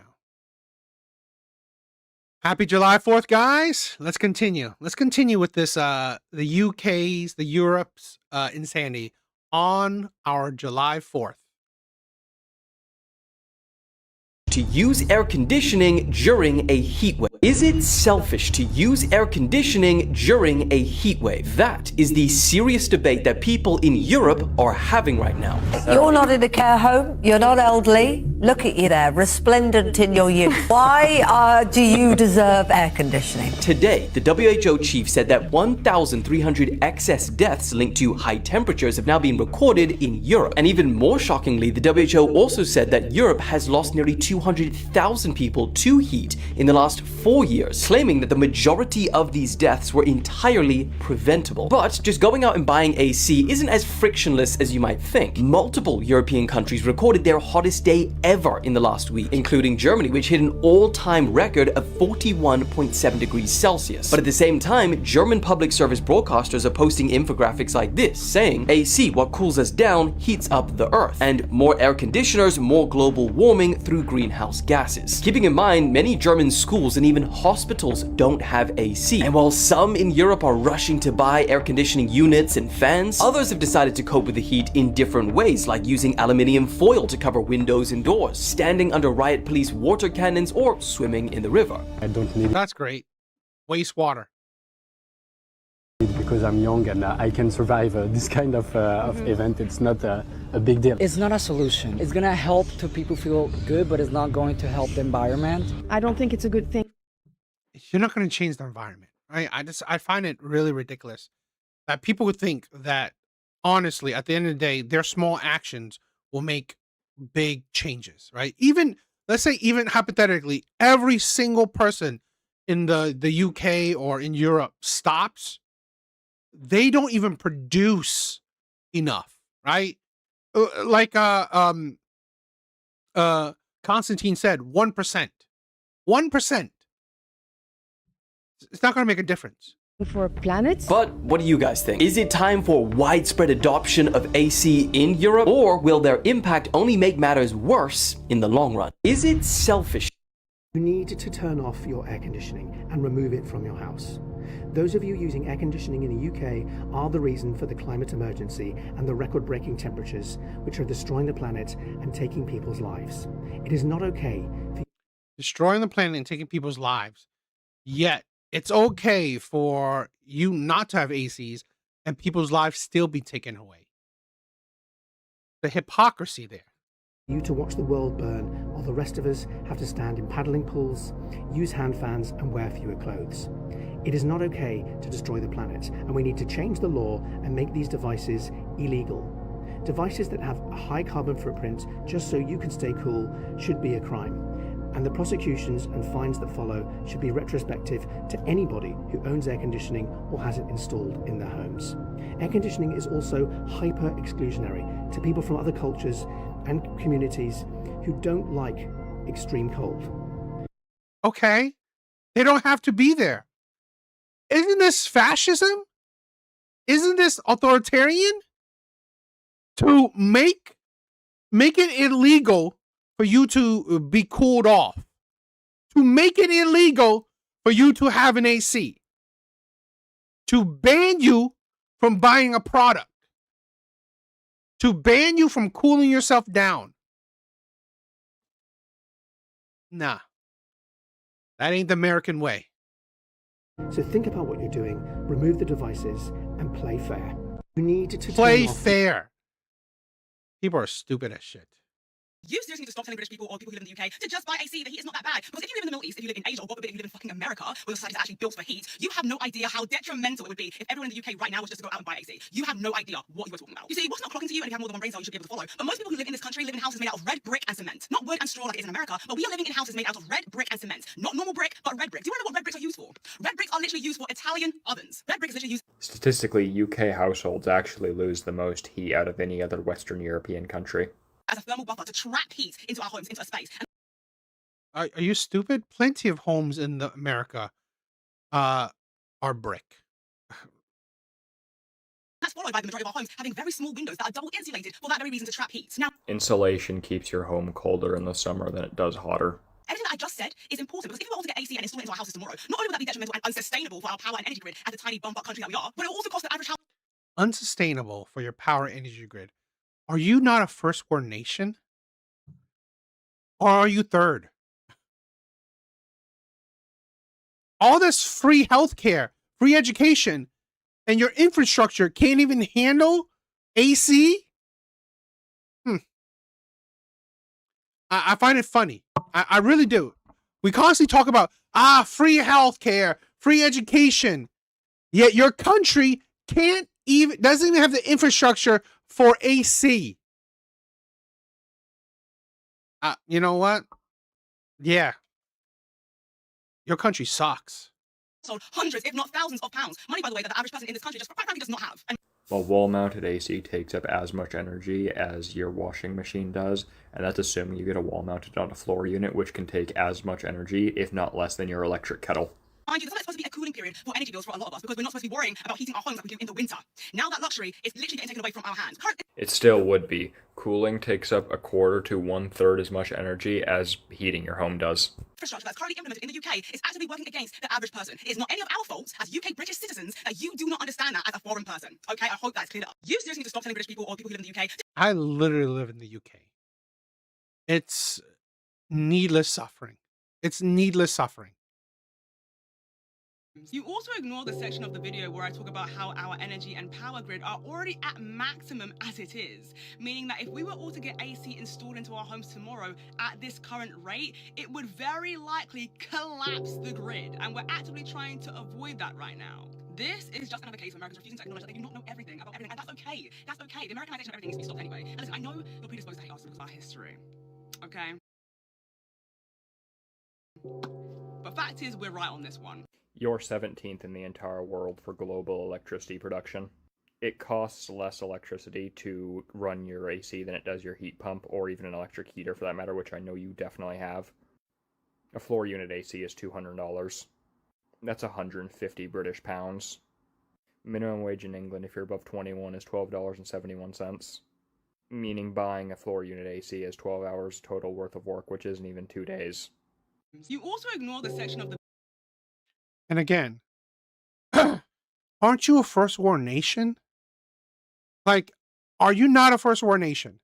Happy July 4th, guys. Let's continue. Let's continue with this the Europe's insanity on our July 4th. To use air conditioning during a heat wave. Is it selfish to use air conditioning during a heat wave? That is the serious debate that people in Europe are having right now. You're not in a care home, you're not elderly. Look at you there, resplendent in your youth. Why do you deserve air conditioning? Today, the WHO chief said that 1,300 excess deaths linked to high temperatures have now been recorded in Europe. And even more shockingly, the WHO also said that Europe has lost nearly 200,000 people to heat in the last 4 years, claiming that the majority of these deaths were entirely preventable. But just going out and buying AC isn't as frictionless as you might think. Multiple European countries recorded their hottest day ever in the last week, including Germany, which hit an all-time record of 41.7 degrees Celsius. But at the same time, German public service broadcasters are posting infographics like this, saying, AC, what cools us down, heats up the earth, and more air conditioners, more global warming through greenhouse gases. Keeping in mind, many German schools and even hospitals don't have AC. And while some in Europe are rushing to buy air conditioning units and fans, others have decided to cope with the heat in different ways, like using aluminium foil to cover windows and doors, standing under riot police water cannons, or swimming in the river. I don't need it. That's great. Waste water. Because I'm young and I can survive this kind of event. It's not a big deal. It's not a solution. It's gonna help to people feel good, but it's not going to help the environment. I don't think it's a good thing. You're not going to change the environment, right? I find it really ridiculous that people would think that, honestly, at the end of the day, their small actions will make big changes, right? Even, let's say, even hypothetically, every single person in the UK or in Europe stops, they don't even produce enough, right? Like Constantine said, 1%. 1%. It's not going to make a difference. For planets? But what do you guys think? Is it time for widespread adoption of AC in Europe, or will their impact only make matters worse in the long run? Is it selfish? You need to turn off your air conditioning and remove it from your house. Those of you using air conditioning in the UK are the reason for the climate emergency and the record-breaking temperatures, which are destroying the planet and taking people's lives. It is not okay for destroying the planet and taking people's lives. Yet it's okay for you not to have ACs and people's lives still be taken away. The hypocrisy there. you to watch the world burn while the rest of us have to stand in paddling pools, use hand fans and wear fewer clothes. It is not okay to destroy the planet, and we need to change the law and make these devices illegal. Devices that have a high carbon footprint just so you can stay cool should be a crime, and the prosecutions and fines that follow should be retrospective to anybody who owns air conditioning or has it installed in their homes. Air conditioning is also hyper-exclusionary to people from other cultures and communities who don't like extreme cold. Okay, they don't have to be there. Isn't this fascism? Isn't this authoritarian? To make it illegal for you to be cooled off. To make it illegal for you to have an AC. To ban you from buying a product. To ban you from cooling yourself down. Nah. That ain't the American way. So think about what you're doing, remove the devices, and play fair. You need to play fair. People are stupid as shit. You seriously need to stop telling British people or people who live in the UK to just buy AC. The heat is not that bad. Because if you live in the Middle East, if you live in Asia, or God forbid, if you live in fucking America, where the society is actually built for heat, you have no idea how detrimental it would be if everyone in the UK right now was just to go out and buy AC. You have no idea what you were talking about. You see, what's not clocking to you, and if you have more than one brain cell, you should be able to follow. But most people who live in this country live in houses made out of red brick and cement. Not wood and straw like it is in America, but we are living in houses made out of red brick and cement. Not normal brick, but red brick. Do you know what red bricks are used for? Red bricks are literally used for Italian ovens. Red brick is literally used... Statistically, UK households actually lose the most heat out of any other Western European country. as a thermal buffer to trap heat into our homes, into a space. Are you stupid? Plenty of homes in America are brick. That's followed by the majority of our homes having very small windows that are double insulated for that very reason, to trap heat. Now, insulation keeps your home colder in the summer than it does hotter. everything that I just said is important, because if we were all to get AC and install it into our houses tomorrow, not only would that be detrimental and unsustainable for our power and energy grid as a tiny bumfuck country that we are, but it will also cost the average house. Unsustainable for your power energy grid. Are you not a first world nation? Or are you third? All this free healthcare, free education, and your infrastructure can't even handle AC? I find it funny. I really do. We constantly talk about, free healthcare, free education. Yet your country doesn't even have the infrastructure for AC. You know what? Yeah. Your country sucks. So hundreds, if not thousands of pounds. Money, by the way, that the average person in this country just quite frankly does not have. And Well, wall-mounted AC takes up as much energy as your washing machine does, and that's assuming you get a wall-mounted on a floor unit, which can take as much energy, if not less, than your electric kettle. mind you, there's supposed to be a cooling period for energy bills for a lot of us, because we're not supposed to be worrying about heating our homes like we do in the winter. Now that luxury is literally getting taken away from our hands. It still would be. Cooling takes up 1/4 to 1/3 as much energy as heating your home does. Infrastructure that's currently implemented in the UK is actively working against the average person. It is not any of our faults as UK British citizens that you do not understand that as a foreign person. Okay, I hope that's cleared up. You seriously need to stop telling British people or people who live in the UK. I literally live in the UK. It's needless suffering. It's needless suffering. You also ignore the section of the video where I talk about how our energy and power grid are already at maximum as it is, meaning that if we were all to get AC installed into our homes tomorrow at this current rate, it would very likely collapse the grid, and we're actively trying to avoid that right now. This is just another case of Americans refusing to acknowledge that they do not know everything about everything, and that's okay. That's okay. The Americanization of everything needs to be stopped anyway. And listen, I know you're predisposed to hate us because of our history, okay? But fact is, we're right on this one. You're 17th in the entire world for global electricity production. It costs less electricity to run your AC than it does your heat pump, or even an electric heater for that matter, which I know you definitely have. A floor unit AC is $200. That's 150 British pounds. Minimum wage in England, if you're above 21, is $12.71. Meaning buying a floor unit AC is 12 hours total worth of work, which isn't even 2 days. You also ignore the section of the And again, aren't you a first world nation? Like, are you not a first world nation?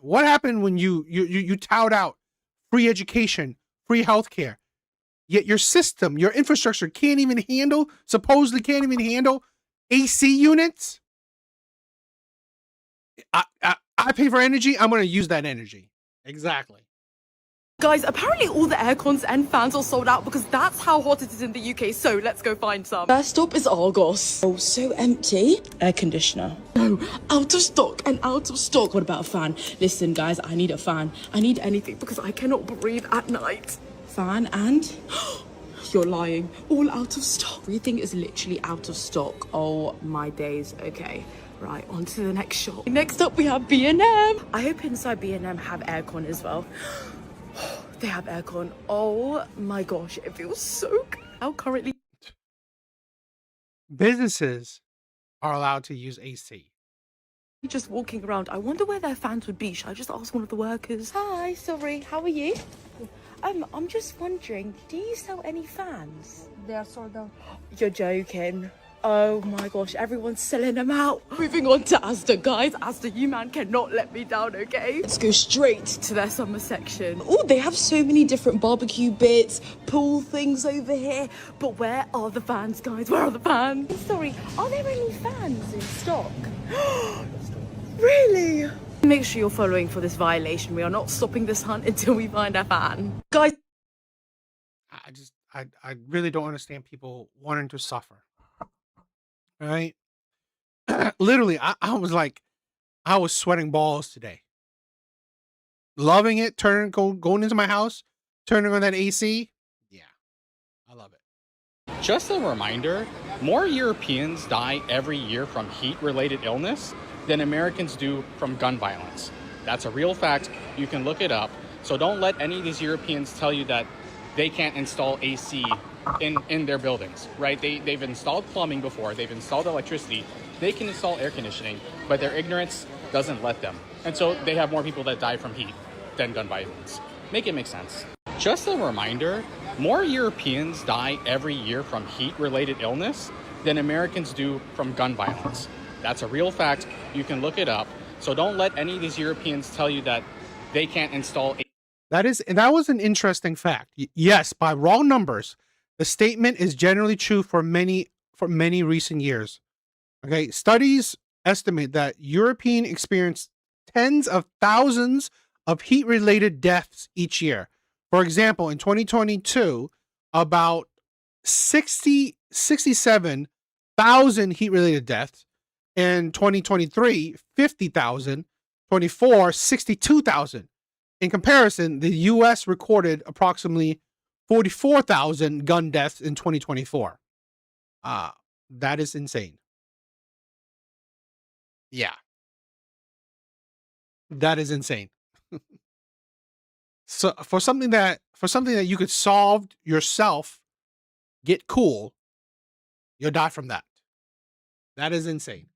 What happened when you tout out free education, free healthcare, yet your system, your infrastructure supposedly can't even handle AC units? I pay for energy, I'm going to use that energy. Exactly. Guys, apparently all the aircons and fans are sold out because that's how hot it is in the UK, so let's go find some. First stop is Argos. Oh, so empty. Air conditioner. No, out of stock and out of stock. What about a fan? Listen, guys, I need a fan. I need anything because I cannot breathe at night. Fan and... You're lying. All out of stock. Everything is literally out of stock. Oh, my days. Okay. Right, on to the next shop. Next up, we have B&M. I hope inside B&M have aircon as well. They have aircon. Oh my gosh, it feels so good. How currently Businesses are allowed to use AC. just walking around. I wonder where their fans would be. Should I just ask one of the workers? Hi, sorry, how are you? I'm just wondering, do you sell any fans? They are sold out. You're joking. Oh my gosh, everyone's selling them out. Moving on to Asda, guys. Asda, you man cannot let me down, okay? Let's go straight to their summer section. Oh, they have so many different barbecue bits, pool things over here. But where are the fans, guys? Where are the fans? Sorry, are there any fans in stock? Really? Make sure you're following for this violation. We are not stopping this hunt until we find a fan. Guys. I really don't understand people wanting to suffer. Right? Literally, I was sweating balls today. Loving it, going into my house, turning on that AC. Yeah, I love it. Just a reminder, more Europeans die every year from heat-related illness than Americans do from gun violence. That's a real fact. You can look it up. So don't let any of these Europeans tell you that they can't install AC in their buildings, right? They've installed plumbing before, they've installed electricity, they can install air conditioning, but their ignorance doesn't let them. And so they have more people that die from heat than gun violence. Make it make sense. Just a reminder, more Europeans die every year from heat-related illness than Americans do from gun violence. That's a real fact. You can look it up. So don't let any of these Europeans tell you that they can't install. That was an interesting fact. Yes, by raw numbers, the statement is generally true for many recent years. Okay, studies estimate that Europeans experience tens of thousands of heat-related deaths each year. For example, in 2022, about 67,000 heat-related deaths. In 2023, 50,000. 24, 62,000. In comparison, the U.S. recorded approximately 44,000 gun deaths in 2024. That is insane. Yeah. That is insane. So for something that you could solve yourself, get cool, you'll die from that. That is insane.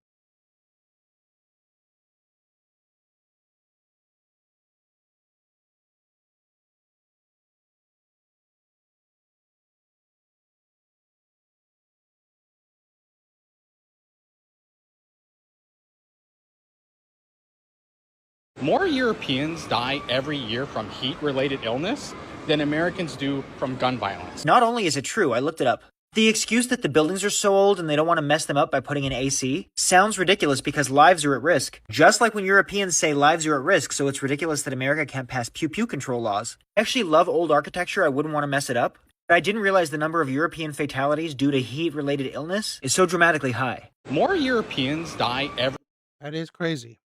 More Europeans die every year from heat-related illness than Americans do from gun violence. Not only is it true, I looked it up. The excuse that the buildings are so old and they don't want to mess them up by putting in AC sounds ridiculous because lives are at risk. Just like when Europeans say lives are at risk, so it's ridiculous that America can't pass pew-pew control laws. I actually love old architecture, I wouldn't want to mess it up. But I didn't realize the number of European fatalities due to heat-related illness is so dramatically high. More Europeans die every... That is crazy.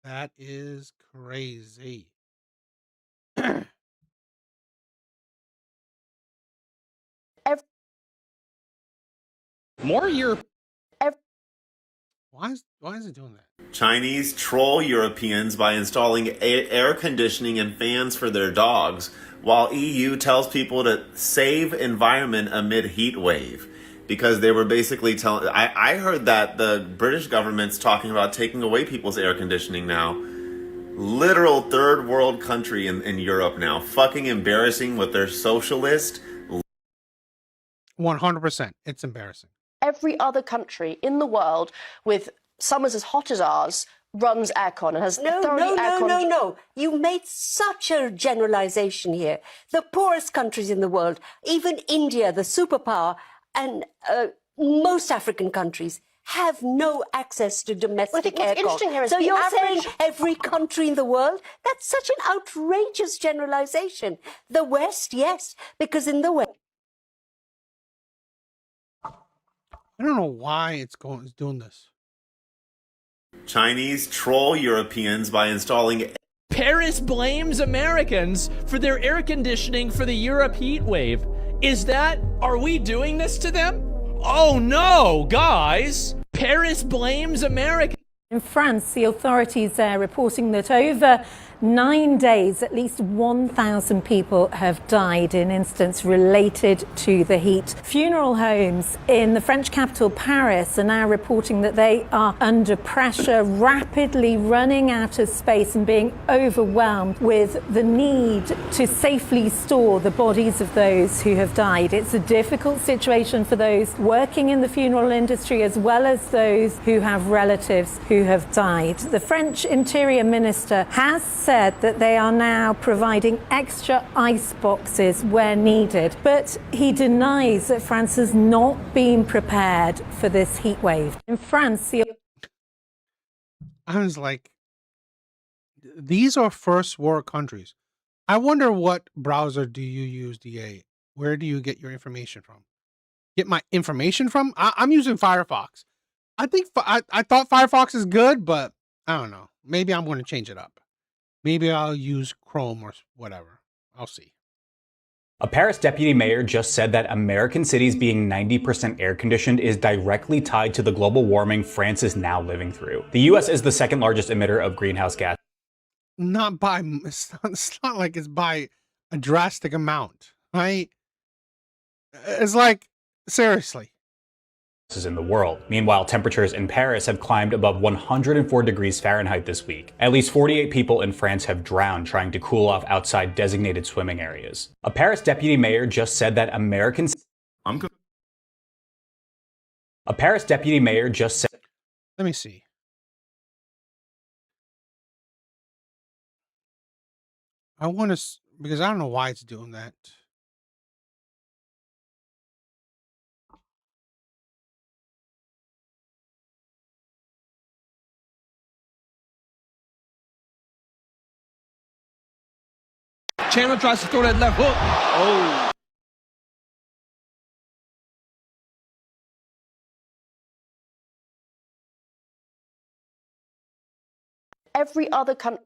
That is crazy. More Europeans... Why is it doing that? Chinese troll Europeans by installing air conditioning and fans for their dogs, while EU tells people to save environment amid heat wave. Because they were basically telling... I heard that the British government's talking about taking away people's air conditioning now. Literal third world country in Europe now. Fucking embarrassing with their socialist... 100%. It's embarrassing. Every other country in the world with summers as hot as ours runs aircon and has thoroughly aircon. No. You made such a generalization here. The poorest countries in the world, even India, the superpower, and most African countries have no access to domestic what's interesting here aircon. is So the you're average... saying every country in the world? That's such an outrageous generalization. The West, yes, because in the West... I don't know why it's doing this. Chinese troll Europeans by installing... Paris blames Americans for their air conditioning for the Europe heat wave. Are we doing this to them? Oh no, guys! Paris blames America. In France, the authorities are reporting that over 9 days, at least 1,000 people have died in incidents related to the heat. Funeral homes in the French capital, Paris, are now reporting that they are under pressure, rapidly running out of space and being overwhelmed with the need to safely store the bodies of those who have died. It's a difficult situation for those working in the funeral industry as well as those who have relatives who have died. The French Interior Minister has said that they are now providing extra ice boxes where needed, but he denies that France has not been prepared for this heat wave. In France, I was like, these are first world countries. I wonder what browser do you use, DA? Where do you get your information from? Get my information from? I'm using Firefox. I think I thought Firefox is good, but I don't know. Maybe I'm going to change it up. Maybe I'll use Chrome or whatever. I'll see. A Paris deputy mayor just said that American cities being 90% air conditioned is directly tied to the global warming France is now living through. The US is the second largest emitter of greenhouse gas. It's not like it's by a drastic amount, right? It's like, seriously. In the world. Meanwhile, temperatures in Paris have climbed above 104 degrees Fahrenheit this week. At least 48 people in France have drowned trying to cool off outside designated swimming areas. A Paris deputy mayor just said that A Paris deputy mayor just said... Let me see. I want to... Because I don't know why it's doing that. Chandler tries to throw that left hook. Oh. Every other country...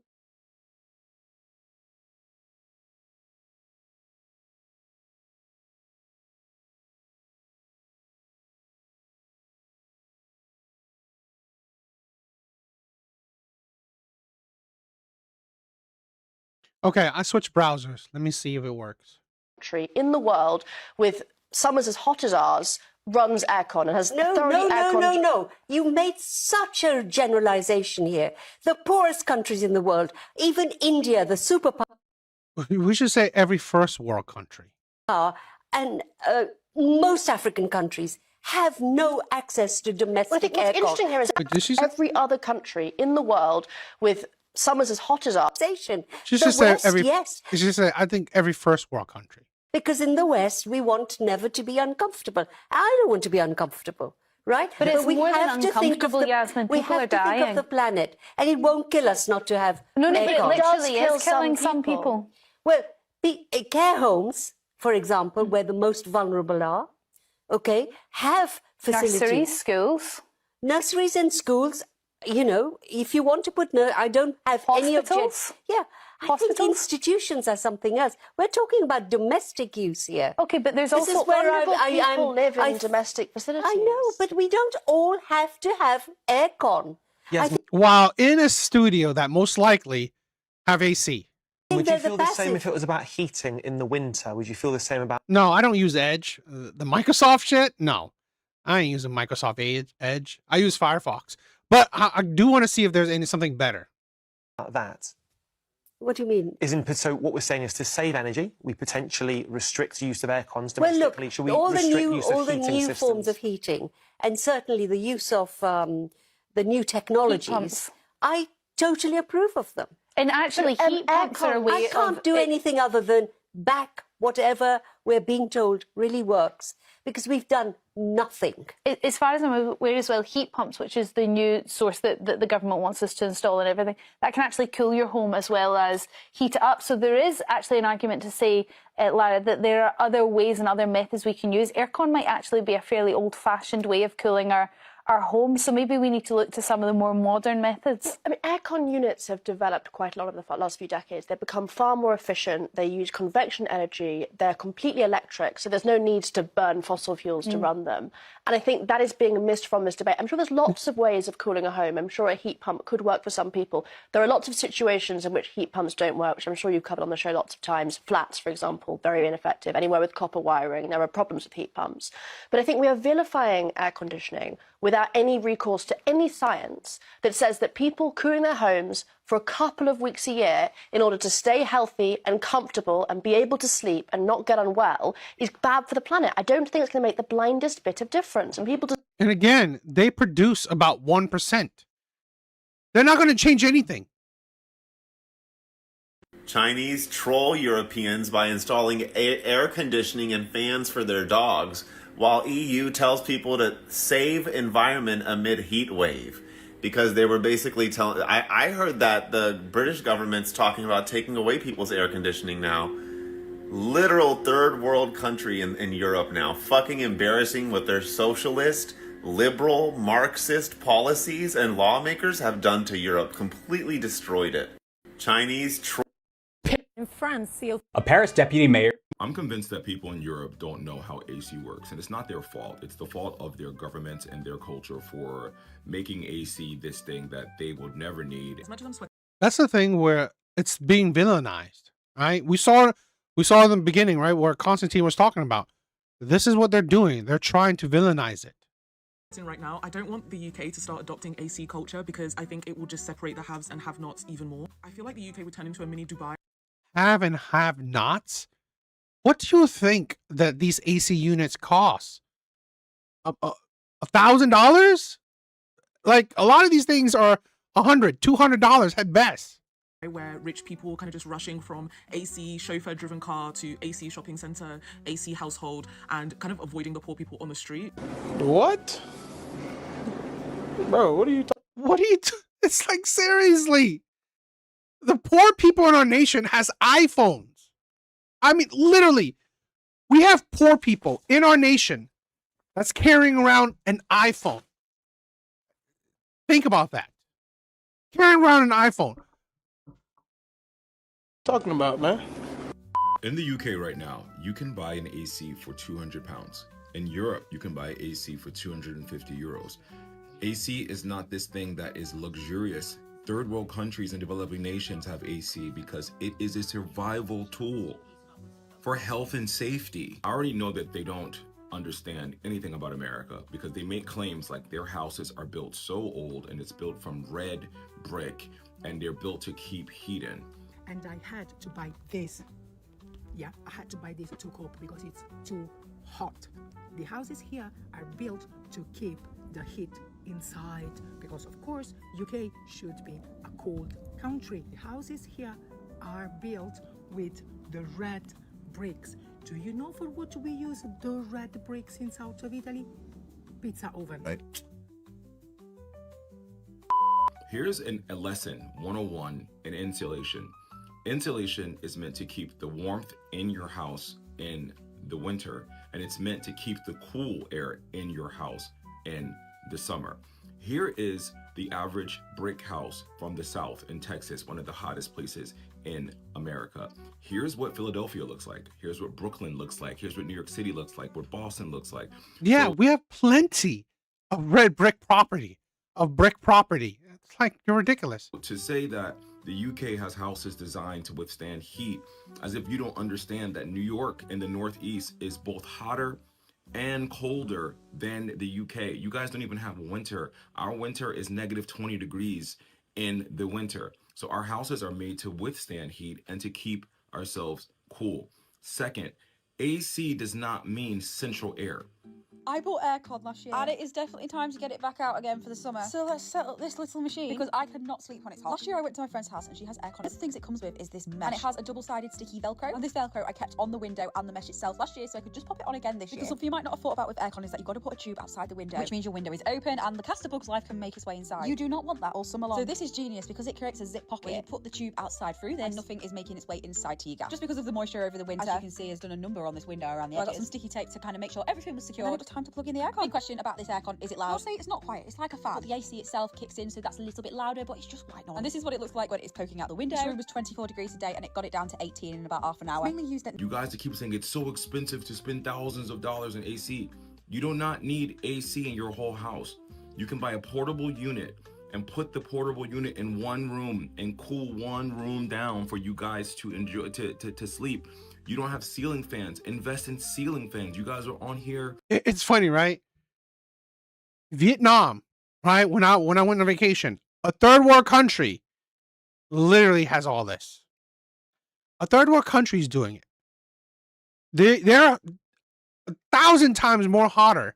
Okay, I switched browsers. Let me see if it works. In the world with summers as hot as ours runs aircon and has thoroughly aircon. No. You made such a generalization here. The poorest countries in the world, even India, the superpower, We should say every first world country. and most African countries have no access to domestic aircon. What's interesting here is every other country in the world with summers as hot as ours. She should say every. Yes. She should say, I think every first world country. Because in the West, we want never to be uncomfortable. I don't want to be uncomfortable, right? But it's we more than have to think of uncomfortable, Yasmin. We People have are to think dying. of the planet, and it won't kill us not to have No, but it aircon. literally is killing some people. Well, care homes, for example, where the most vulnerable are, okay, have facilities. Nurseries, schools. Nurseries and schools, you know, if you want to put I don't have any objection. Yeah, I think institutions are something else. We're talking about domestic use here. Okay, but there's also vulnerable people live in domestic facilities. I know, but we don't all have to have aircon. Yes. While in a studio that most likely have AC. Would you feel the same if it was about heating in the winter? Would you feel the same about... No, I don't use Edge. The Microsoft shit? No. I ain't using Microsoft Edge. I use Firefox. But I do want to see if there's something better. That. What do you mean? So what we're saying is to save energy, we potentially restrict the use of air cons well, domestically. look, Should we all restrict the new forms of heating, and certainly the use of the new technologies, I totally approve of them. And actually, heat pumps are a way I can't do anything other than back whatever we're being told really works, because we've done nothing. As far as I'm aware as well, heat pumps, which is the new source that the government wants us to install and everything, that can actually cool your home as well as heat it up. So there is actually an argument to say, Lara, that there are other ways and other methods we can use. Aircon might actually be a fairly old-fashioned way of cooling our home, so maybe we need to look to some of the more modern methods. I mean, aircon units have developed quite a lot over the last few decades. They've become far more efficient. They use convection energy. They're completely electric, so there's no need to burn fossil fuels to run them. And I think that is being missed from this debate. I'm sure there's lots of ways of cooling a home. I'm sure a heat pump could work for some people. There are lots of situations in which heat pumps don't work, which I'm sure you've covered on the show lots of times. Flats, for example, very ineffective. Anywhere with copper wiring, there are problems with heat pumps. But I think we are vilifying air conditioning without any recourse to any science that says that people cooling their homes for a couple of weeks a year in order to stay healthy and comfortable and be able to sleep and not get unwell is bad for the planet. I don't think it's going to make the blindest bit of difference. And people just... And again, they produce about 1%. They're not going to change anything. Chinese troll Europeans by installing air conditioning and fans for their dogs, while EU tells people to save environment amid heat wave. Because they were basically telling... I heard that the British government's talking about taking away people's air conditioning now. Literal third world country in Europe now. Fucking embarrassing what their socialist, liberal, Marxist policies and lawmakers have done to Europe. Completely destroyed it. Chinese... In France, a Paris deputy mayor... I'm convinced that people in Europe don't know how AC works, and it's not their fault. It's the fault of their government and their culture for making AC this thing that they would never need. That's the thing where it's being villainized, right? We saw in the beginning, right, where Constantine was talking about. This is what they're doing. They're trying to villainize it. Right now, I don't want the UK to start adopting AC culture because I think it will just separate the haves and have-nots even more. I feel like the UK would turn into a mini Dubai. Have and have-nots? What do you think that these AC units cost? $1,000? Like, a lot of these things are $100, $200 at best. Where rich people kind of just rushing from AC chauffeur-driven car to AC shopping center, AC household, and kind of avoiding the poor people on the street. What? Bro, what are you It's like, seriously. The poor people in our nation has iPhones. I mean, literally, we have poor people in our nation that's carrying around an iPhone. Think about that. Carrying around an iPhone. Talking about, man. In the UK right now, you can buy an AC for £200. In Europe, you can buy AC for 250 euros. AC is not this thing that is luxurious. Third world countries and developing nations have AC because it is a survival tool for health and safety. I already know that they don't understand anything about America because they make claims like their houses are built so old and it's built from red brick and they're built to keep heat in. And I had to buy this. Yeah, I had to buy this to cope because it's too hot. The houses here are built to keep the heat inside because, of course, UK should be a cold country. The houses here are built with the red bricks. Do you know for what we use the red bricks in south of Italy? Pizza oven. Right. Here's a lesson 101 in insulation. Insulation is meant to keep the warmth in your house in the winter, and it's meant to keep the cool air in your house in the summer. Here is the average brick house from the South in Texas, one of the hottest places in America. Here's what Philadelphia looks like. Here's what Brooklyn looks like. Here's what New York City looks like, what Boston looks like. Yeah, So we have plenty of red brick property, It's like, you're ridiculous. to say that the UK has houses designed to withstand heat, as if you don't understand that New York in the Northeast is both hotter and colder than the UK. You guys don't even have winter. Our winter is -20 degrees in the winter. So our houses are made to withstand heat and to keep ourselves cool. Second, AC does not mean central air. I bought aircon last year, and it is definitely time to get it back out again for the summer. So let's set up this little machine, because I cannot sleep when it's hot. Last year I went to my friend's house and she has aircon. One of the things it comes with is this mesh, and it has a double-sided sticky Velcro. And this Velcro I kept on the window and the mesh itself last year, so I could just pop it on again this year. Because something you might not have thought about with aircon is that you've got to put a tube outside the window, which means your window is open and the castor bug's life can make its way inside. You do not want that all summer long. So this is genius because it creates a zip pocket. You put the tube outside through this, and nothing is making its way inside to your gap. Just because of the moisture over the winter, as you can see, has done a number on this window around the edges. I got some sticky tape to kind of make sure everything was secure. And then it was time to plug in the aircon. Question about this aircon, is it loud? I'll say it's not quiet, it's like a fan. But the AC itself kicks in, so that's a little bit louder, but it's just quite normal. And this is what it looks like when it's poking out the window. This room was 24 degrees a day and it got it down to 18 in about half an hour. It's mainly used at... You guys that keep saying it's so expensive to spend thousands of dollars in AC. You do not need AC in your whole house. You can buy a portable unit and put the portable unit in one room and cool one room down for you guys to enjoy, to sleep. You don't have ceiling fans. Invest in ceiling fans. You guys are on here. It's funny, right? Vietnam, right? When I went on vacation, a third world country literally has all this. A third world country is doing it. They're 1,000 times more hotter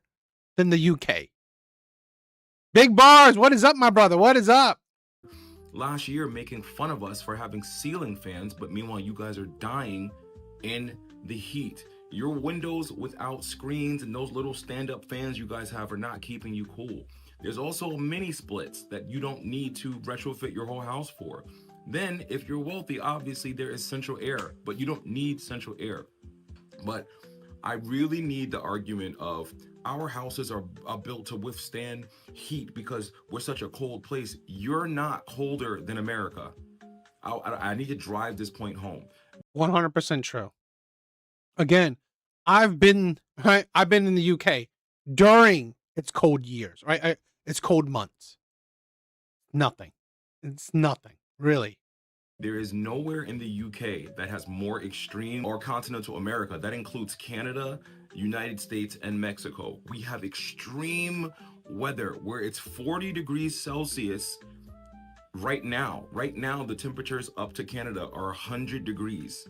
than the UK. Big bars, what is up, my brother? What is up? Last year making fun of us for having ceiling fans, but meanwhile you guys are dying in the heat. Your windows without screens and those little stand-up fans you guys have are not keeping you cool. There's also mini splits that you don't need to retrofit your whole house for. Then, if you're wealthy, obviously there is central air, but you don't need central air. But I really need the argument of our houses are built to withstand heat because we're such a cold place. You're not colder than America. I need to drive this point home. 100% true. Again, I've been in the UK during its cold years, right? It's cold months. Nothing. It's nothing, really. There is nowhere in the UK that has more extreme, or continental America. That includes Canada, United States, and Mexico. We have extreme weather where it's 40 degrees Celsius right now. Right now, the temperatures up to Canada are 100 degrees.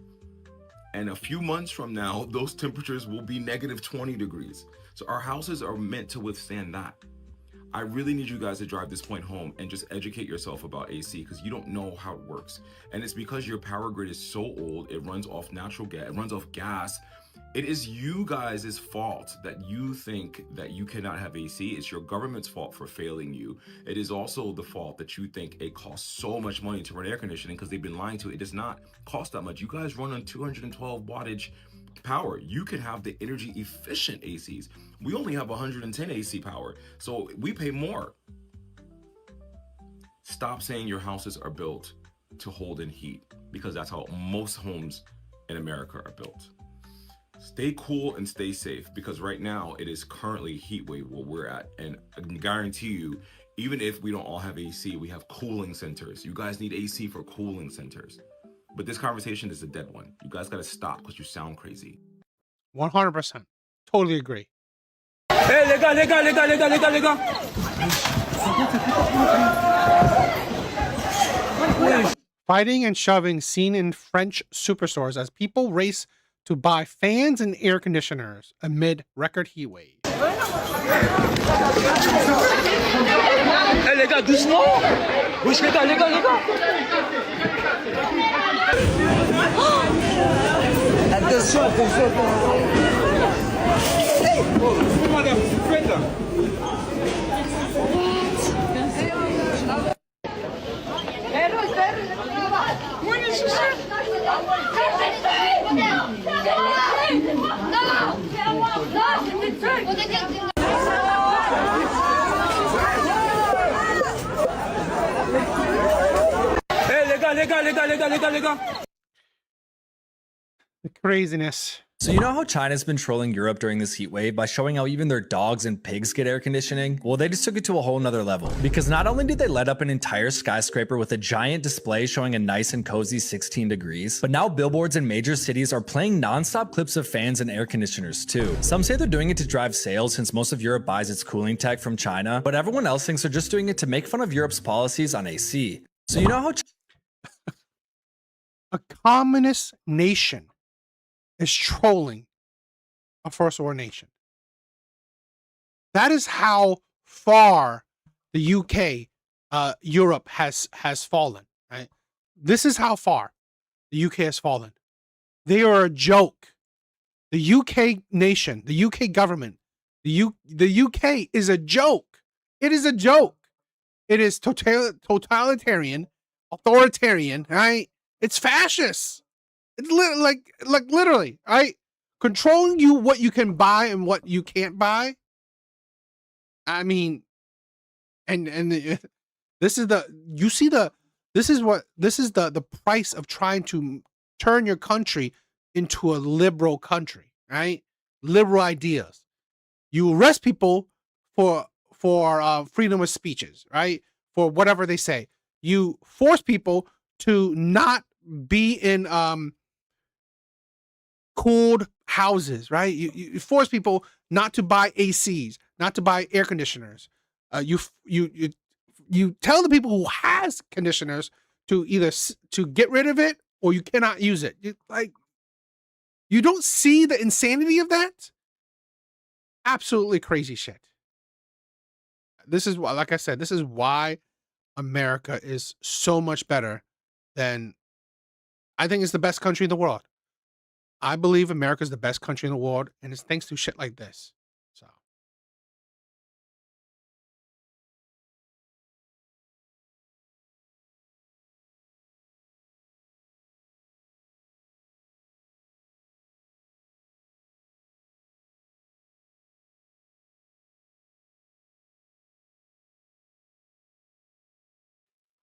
And a few months from now, those temperatures will be -20 degrees. So our houses are meant to withstand that. I really need you guys to drive this point home and just educate yourself about AC because you don't know how it works. And it's because your power grid is so old, it runs off natural gas, it runs off gas. It is you guys' fault that you think that you cannot have AC. It's your government's fault for failing you. It is also the fault that you think it costs so much money to run air conditioning because they've been lying to you. It does not cost that much. You guys run on 212 wattage power. You can have the energy efficient ACs. We only have 110 AC power, so we pay more. Stop saying your houses are built to hold in heat because that's how most homes in America are built. Stay cool and stay safe because right now it is currently heat wave where we're at, and I can guarantee you, even if we don't all have AC, we have cooling centers. You guys need AC for cooling centers. But this conversation is a dead one. You guys gotta stop because you sound crazy. 100%. Totally agree. Hey, les gars, les gars, les gars, les gars, les gars, les gars. Fighting and shoving seen in French superstores as people race to buy fans and air conditioners amid record heat wave. Hey, les gars, doucement. Wesh, les gars, les gars, les gars. Attention, attention, attention. Madame, vous faites là. The craziness. So you know how China's been trolling Europe during this heat wave by showing how even their dogs and pigs get air conditioning? Well, they just took it to a whole nother level. Because not only did they light up an entire skyscraper with a giant display showing a nice and cozy 16 degrees, but now billboards in major cities are playing non-stop clips of fans and air conditioners too. Some say they're doing it to drive sales since most of Europe buys its cooling tech from China, but everyone else thinks they're just doing it to make fun of Europe's policies on AC. So you know how a communist nation is trolling a first world nation. That is how far the UK, Europe has fallen. Right? This is how far the UK has fallen. They are a joke. The UK nation, the UK government, the UK is a joke. It is a joke. It is totalitarian, authoritarian, right? It's fascist. It's literally, right? Controlling you what you can buy and what you can't buy. I mean, and this is the price of trying to turn your country into a liberal country, right? Liberal ideas. You arrest people for freedom of speeches, right? For whatever they say. You force people to not be in cooled houses, right? You force people not to buy ACs, not to buy air conditioners. You tell the people who has conditioners to either to get rid of it or you cannot use it. You don't see the insanity of that? Absolutely crazy shit. This is why, like I said, this is why America is so much better than, I think it's the best country in the world. I believe America is the best country in the world, and it's thanks to shit like this. So.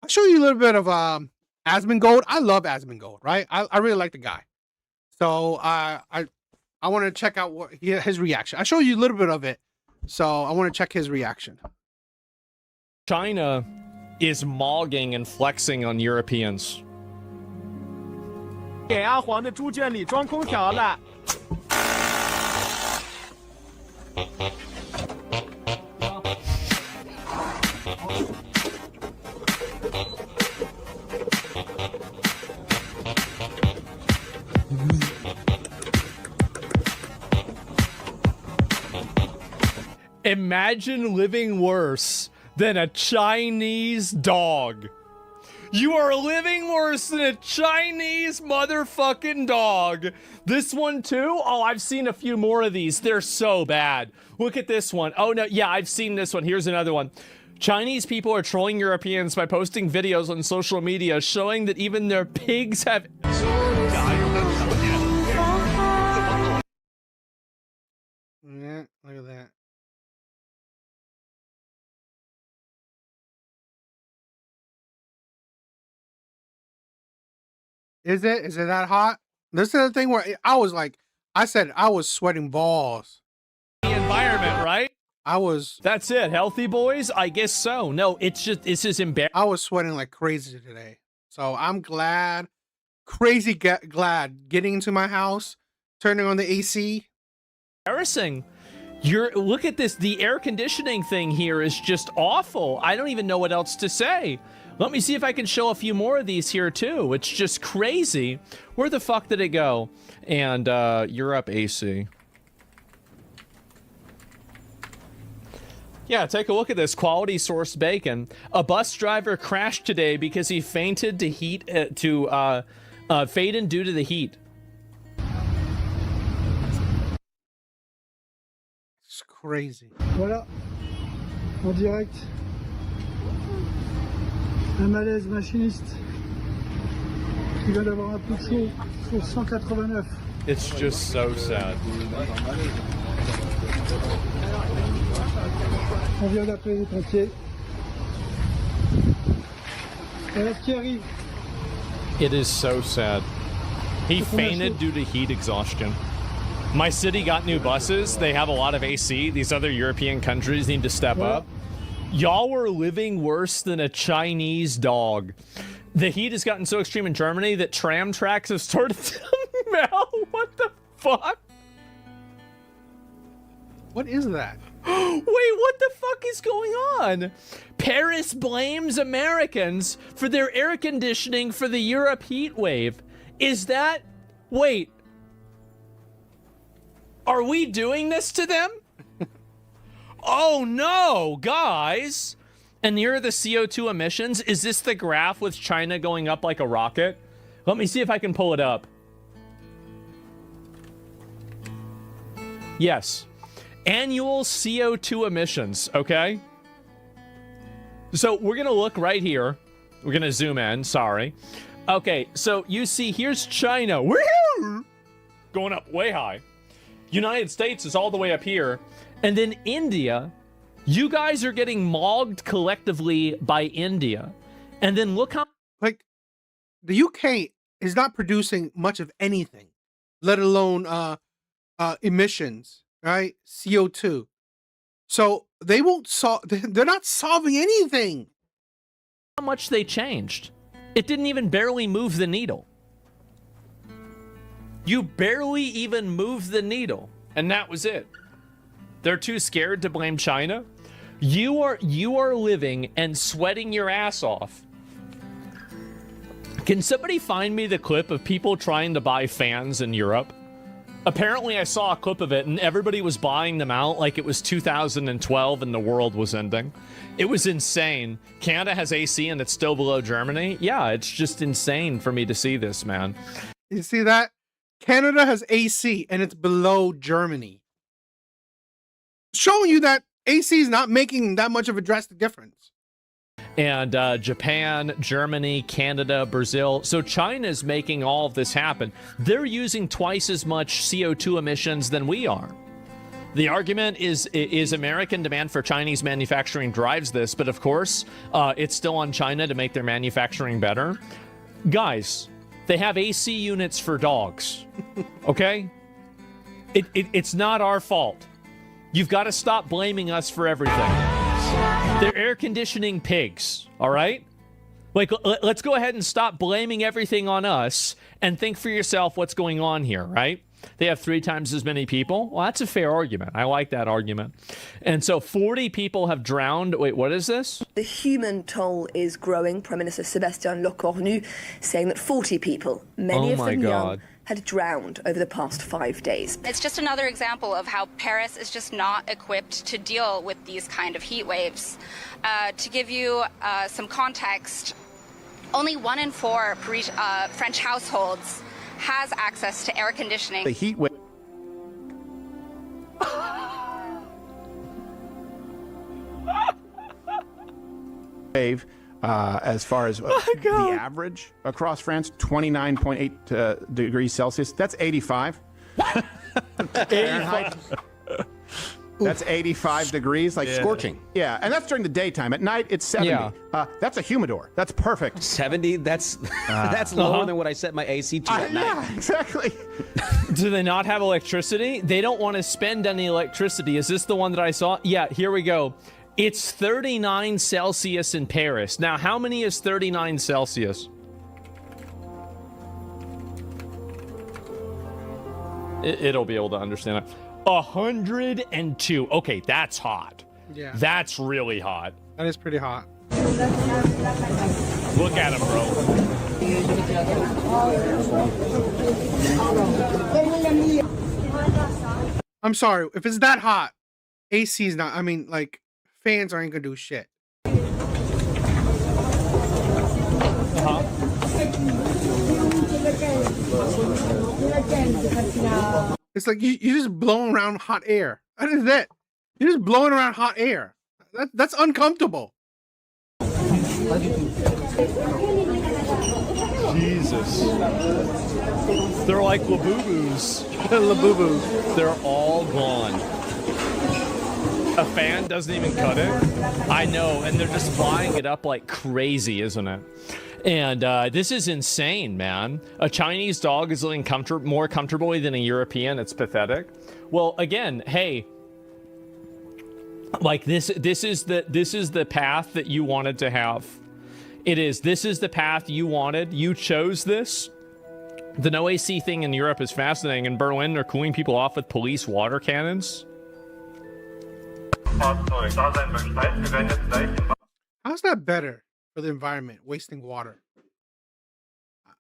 I'll show you a little bit of Asmongold. I love Asmongold, right? I really like the guy. So I want to check out his reaction. I showed you a little bit of it, so I want to check his reaction. China is mogging and flexing on Europeans. 给阿黄的猪圈里装空调了。 Imagine living worse than a Chinese dog. You are living worse than a Chinese motherfucking dog. This one too? Oh, I've seen a few more of these. They're so bad. Look at this one. Oh no, yeah, I've seen this one. Here's another one. Chinese people are trolling Europeans by posting videos on social media showing that even their pigs have... Yeah, look at that. Is it that hot? This is the thing where I was like, I said I was sweating balls. The environment, right? I was. That's it. Healthy boys? I guess so. No, it's just embarrassing. I was sweating like crazy today. So I'm glad, crazy glad getting into my house, turning on the AC. Embarrassing. Look at this. The air conditioning thing here is just awful. I don't even know what else to say. Let me see if I can show a few more of these here too. It's just crazy. Where the fuck did it go? And Europe AC. Yeah, take a look at this quality sourced bacon. A bus driver crashed today because he fainted to fading due to the heat. It's crazy. Voilà, en direct. Un malaise machiniste qui vient d'avoir un coup de chaud sur 189. It's just so sad. On vient d'appeler les pompiers. Voilà ce qui arrive. It is so sad. He fainted due to heat exhaustion. My city got new buses. They have a lot of AC. These other European countries need to step up. Y'all were living worse than a Chinese dog. The heat has gotten so extreme in Germany that tram tracks have started to melt. What the fuck? What is that? Wait, what the fuck is going on? Paris blames Americans for their air conditioning for the Europe heat wave. Is that... Wait. Are we doing this to them? Oh no, guys. And here are the CO2 emissions. Is this the graph with China going up like a rocket? Let me see if I can pull it up. Yes. Annual CO2 emissions, okay? So we're gonna look right here. We're gonna zoom in, sorry. Okay, so you see here's China. Woo! Going up way high. United States is all the way up here. And then India, you guys are getting mogged collectively by India. And then look how... Like, the UK is not producing much of anything, let alone emissions, right? CO2. So they won't solve... They're not solving anything. How much they changed. It didn't even barely move the needle. You barely even moved the needle. And that was it. They're too scared to blame China. You are living and sweating your ass off. Can somebody find me the clip of people trying to buy fans in Europe? Apparently I saw a clip of it and everybody was buying them out like it was 2012 and the world was ending. It was insane. Canada has AC and it's still below Germany. Yeah, it's just insane for me to see this, man. You see that? Canada has AC and it's below Germany. Showing you that AC is not making that much of a drastic difference. And Japan, Germany, Canada, Brazil. So China's making all of this happen. They're using twice as much CO2 emissions than we are. The argument is American demand for Chinese manufacturing drives this, but of course, it's still on China to make their manufacturing better. Guys, they have AC units for dogs, okay? It's not our fault. You've got to stop blaming us for everything. They're air conditioning pigs, all right? Like, let's go ahead and stop blaming everything on us and think for yourself what's going on here, right? They have 3 times as many people. Well, that's a fair argument. I like that argument. And so 40 people have drowned. Wait, what is this? The human toll is growing. Prime Minister Sébastien Lecornu saying that 40 people, many of them young, had drowned over the past 5 days. It's just another example of how Paris is just not equipped to deal with these kind of heat waves. To give you some context, only 1 in 4 French households has access to air conditioning. The heat wave. As far as the average across France, 29.8 degrees Celsius. That's 85. Fahrenheit. That's 85 degrees, like scorching. Yeah, and that's during the daytime. At night, it's 70. Yeah. That's a humidor. That's perfect. 70? That's lower than what I set my AC to at night. Yeah, exactly. Do they not have electricity? They don't want to spend any electricity. Is this the one that I saw? Yeah, here we go. It's 39 Celsius in Paris. Now, how many is 39 Celsius? It'll be able to understand it. 102. Okay, that's hot. Yeah. That's really hot. That is pretty hot. Look at him, bro. I'm sorry. If it's that hot, AC is not. I mean, like, fans aren't gonna do shit. It's like you're just blowing around hot air. That is it. You're just blowing around hot air. That's uncomfortable. Jesus. They're like Labubu's. Labubu. They're all gone. A fan doesn't even cut it. I know, and they're just flying it up like crazy, isn't it? And this is insane, man. A Chinese dog is living more comfortably than a European. It's pathetic. Well, again, hey, like this is the path that you wanted to have. This is the path you wanted. You chose this. The no AC thing in Europe is fascinating. In Berlin, they're cooling people off with police water cannons. How's that better for the environment, wasting water?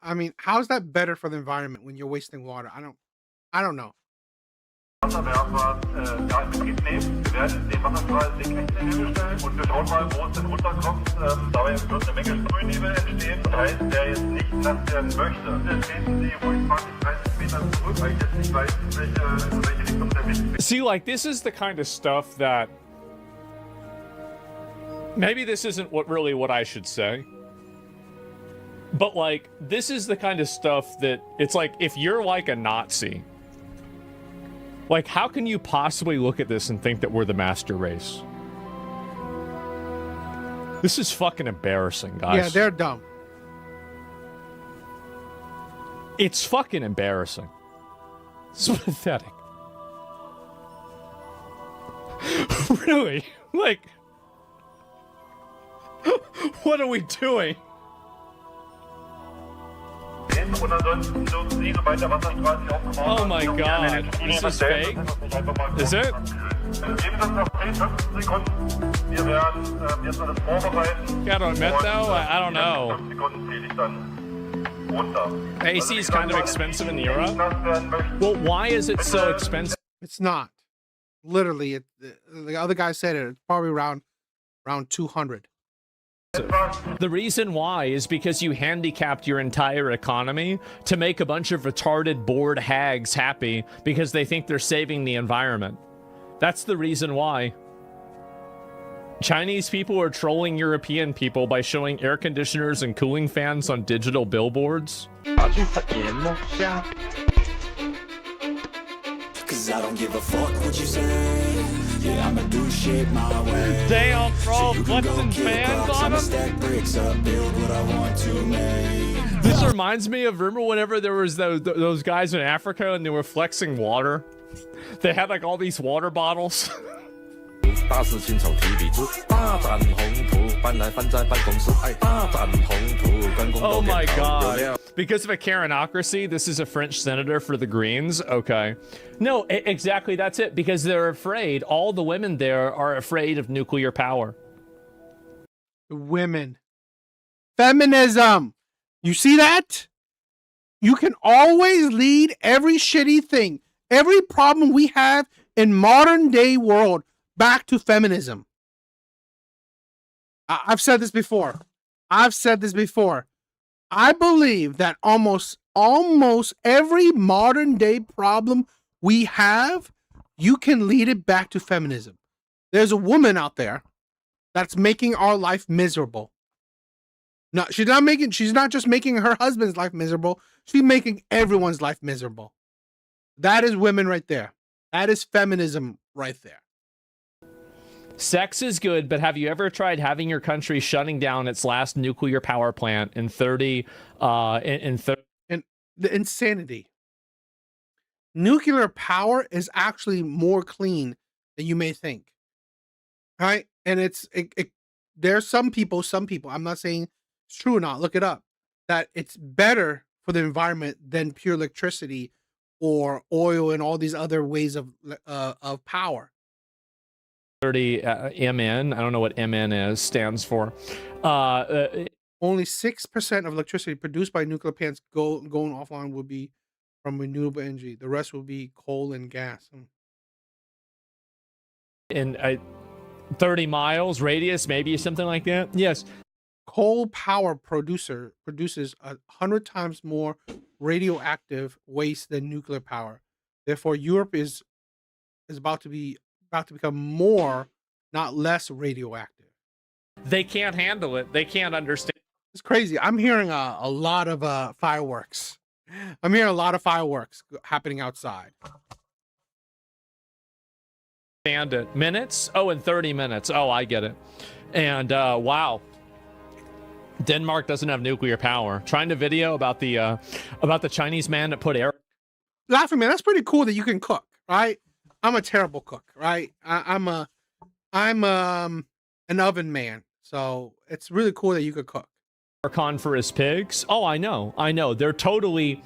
I mean, how's that better for the environment when you're wasting water? I don't know. See, like, this is the kind of stuff that maybe this isn't what I should say. But, like, this is the kind of stuff that it's like, if you're like a Nazi, like, how can you possibly look at this and think that we're the master race? This is fucking embarrassing, guys. Yeah, they're dumb. It's fucking embarrassing. It's pathetic. Really? Like, what are we doing? Oh my god, this is fake? Is it? Gotta admit though, I don't know. AC is kind of expensive in Europe. Well, why is it so expensive? It's not. Literally, the other guy said it. It's probably around 200. The reason why is because you handicapped your entire economy to make a bunch of retarded, bored hags happy because they think they're saving the environment. That's the reason why. Chinese people are trolling European people by showing air conditioners and cooling fans on digital billboards. Cause I don't give a fuck what you say. Yeah, I'ma do shit my way. Damn, bro, flexing fans on them. Stack bricks up, build what I want to make. This reminds me of, remember whenever there was those guys in Africa and they were flexing water? They had like all these water bottles. Oh my god. Because of a Karenocracy, this is a French senator for the Greens? Okay. No, exactly, that's it. Because they're afraid. All the women there are afraid of nuclear power. Women. Feminism. You see that? You can always lead every shitty thing, every problem we have in modern day world back to feminism. I've said this before. I believe that almost every modern day problem we have, you can lead it back to feminism. There's a woman out there that's making our life miserable. No, she's not just making her husband's life miserable. She's making everyone's life miserable. That is women right there. That is feminism right there. Sex is good, but have you ever tried having your country shutting down its last nuclear power plant in 30 and the insanity. Nuclear power is actually more clean than you may think. Right? And there's some people, I'm not saying it's true or not, look it up, that it's better for the environment than pure electricity or oil and all these other ways of power. 30 MN. I don't know what MN stands for. Only 6% of electricity produced by nuclear plants going offline will be from renewable energy. The rest will be coal and gas. In 30 miles radius, maybe something like that. Yes. Coal power produces 100 times more radioactive waste than nuclear power. Therefore, Europe is about to become more, not less radioactive. They can't handle it. They can't understand. It's crazy. I'm hearing a lot of fireworks. I'm hearing a lot of fireworks happening outside. And it. Minutes? Oh, in 30 minutes. Oh, I get it. And wow. Denmark doesn't have nuclear power. Trying to video about the Chinese man that put air. Laughing man, that's pretty cool that you can cook, right? I'm a terrible cook, right? I'm an oven man, so it's really cool that you could cook. Aircon for his pigs. Oh, I know. They're totally.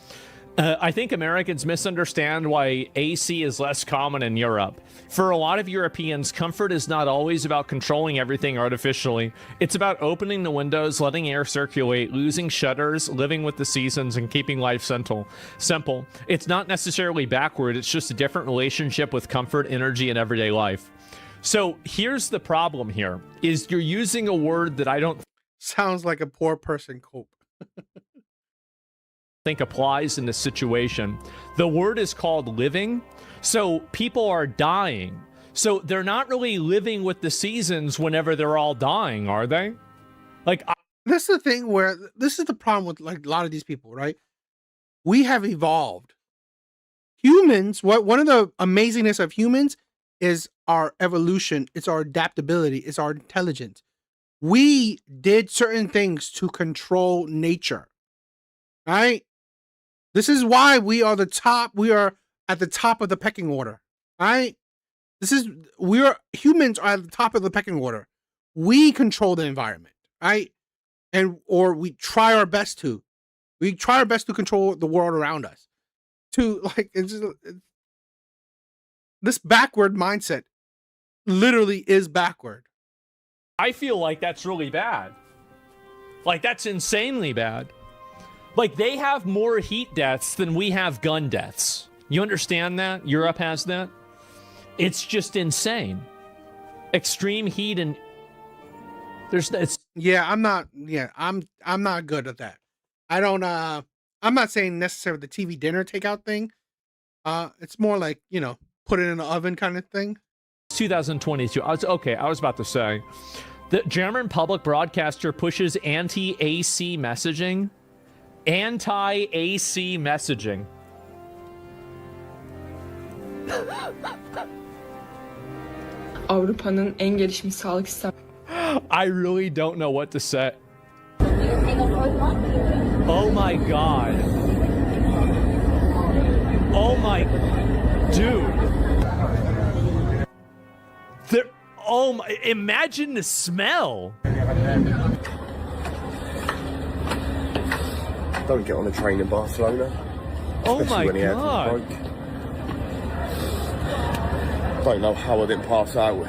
I think Americans misunderstand why AC is less common in Europe. For a lot of Europeans, comfort is not always about controlling everything artificially. It's about opening the windows, letting air circulate, losing shutters, living with the seasons, and keeping life simple. It's not necessarily backward, it's just a different relationship with comfort, energy, and everyday life. So here's the problem here, is you're using a word that I don't Sounds like a poor person cope. think applies in this situation. The word is called living. So people are dying. So they're not really living with the seasons whenever they're all dying, are they? Like, this is the thing where this is the problem with like a lot of these people, right? We have evolved. Humans, one of the amazingness of humans is our evolution. It's our adaptability. It's our intelligence. We did certain things to control nature, right? This is why we are the top. We are at the top of the pecking order, right? Humans are at the top of the pecking order. We control the environment, right? Or we try our best to. We try our best to control the world around us. This backward mindset literally is backward. I feel like that's really bad. Like, that's insanely bad. Like, they have more heat deaths than we have gun deaths. You understand that? Europe has that. It's just insane. Extreme heat and I'm not good at that. I'm not saying necessarily the TV dinner takeout thing. It's more like, put it in the oven kind of thing. 2022. I was about to say, the German public broadcaster pushes anti-AC messaging. Anti-AC messaging. Avrupa'nın en gelişmiş sağlık sistemi. I really don't know what to say. Oh my god. Oh my dude. Imagine the smell. Don't get on a train in Barcelona. Oh my when the god. broke. Don't know how I didn't pass out.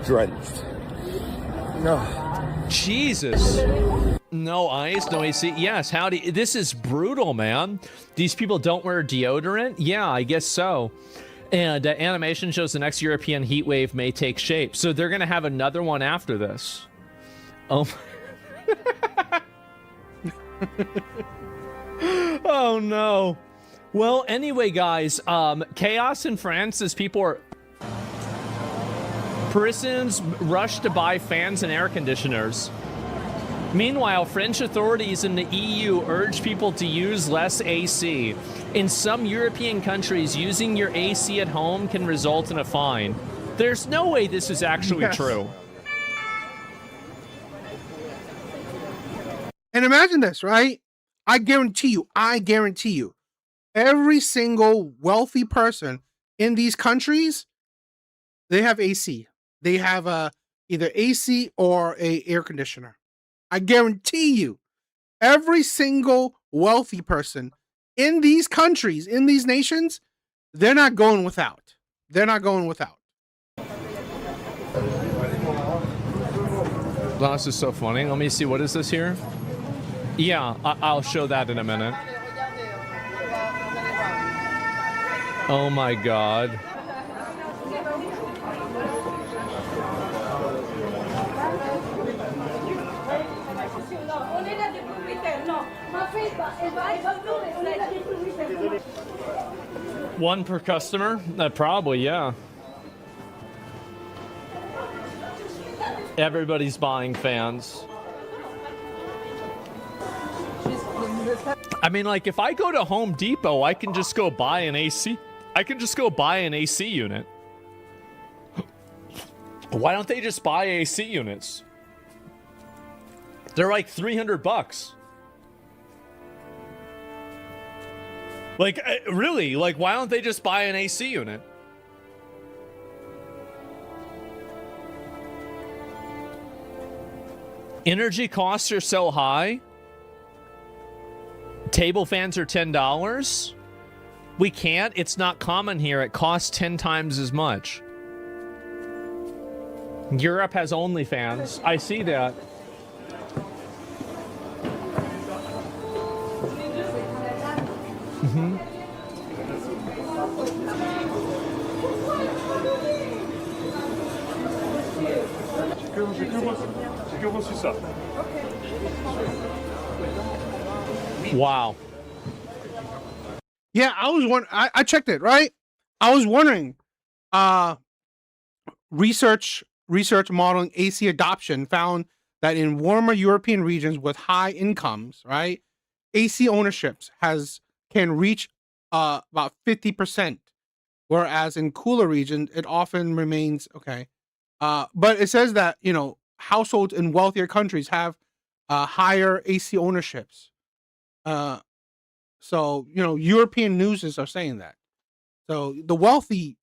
Drenched. No. Jesus. No ice, no AC. Yes, howdy. This is brutal, man. These people don't wear deodorant? Yeah, I guess so. And animation shows the next European heat wave may take shape. So they're going to have another one after this. Oh. Oh, no. Well, anyway, guys, chaos in France as people are... Parisians rush to buy fans and air conditioners. Meanwhile, French authorities in the EU urge people to use less AC. In some European countries, using your AC at home can result in a fine. There's no way this is actually true. And imagine this, right? I guarantee you, every single wealthy person in these countries, they have AC. They have either AC or a air conditioner. I guarantee you, every single wealthy person in these countries, in these nations, they're not going without. They're not going without. This is so funny. Let me see. What is this here? Yeah, I'll show that in a minute. Oh my god. One per customer? Probably, yeah. Everybody's buying fans. I mean, like, if I go to Home Depot, I can just go buy an AC. I can just go buy an AC unit. Why don't they just buy AC units? They're like $300. Like, really? Like, why don't they just buy an AC unit? Energy costs are so high. Table fans are $10. We can't. It's not common here. It costs 10 times as much. Europe has OnlyFans. I see that. Mm-hmm. Wow. Yeah, I checked it, right? I was wondering, research modeling AC adoption found that in warmer European regions with high incomes, right, AC ownerships can reach about 50%, whereas in cooler regions it often remains okay. But it says that, you know, households in wealthier countries have higher AC ownerships. So, you know, European newses are saying that. So the wealthy,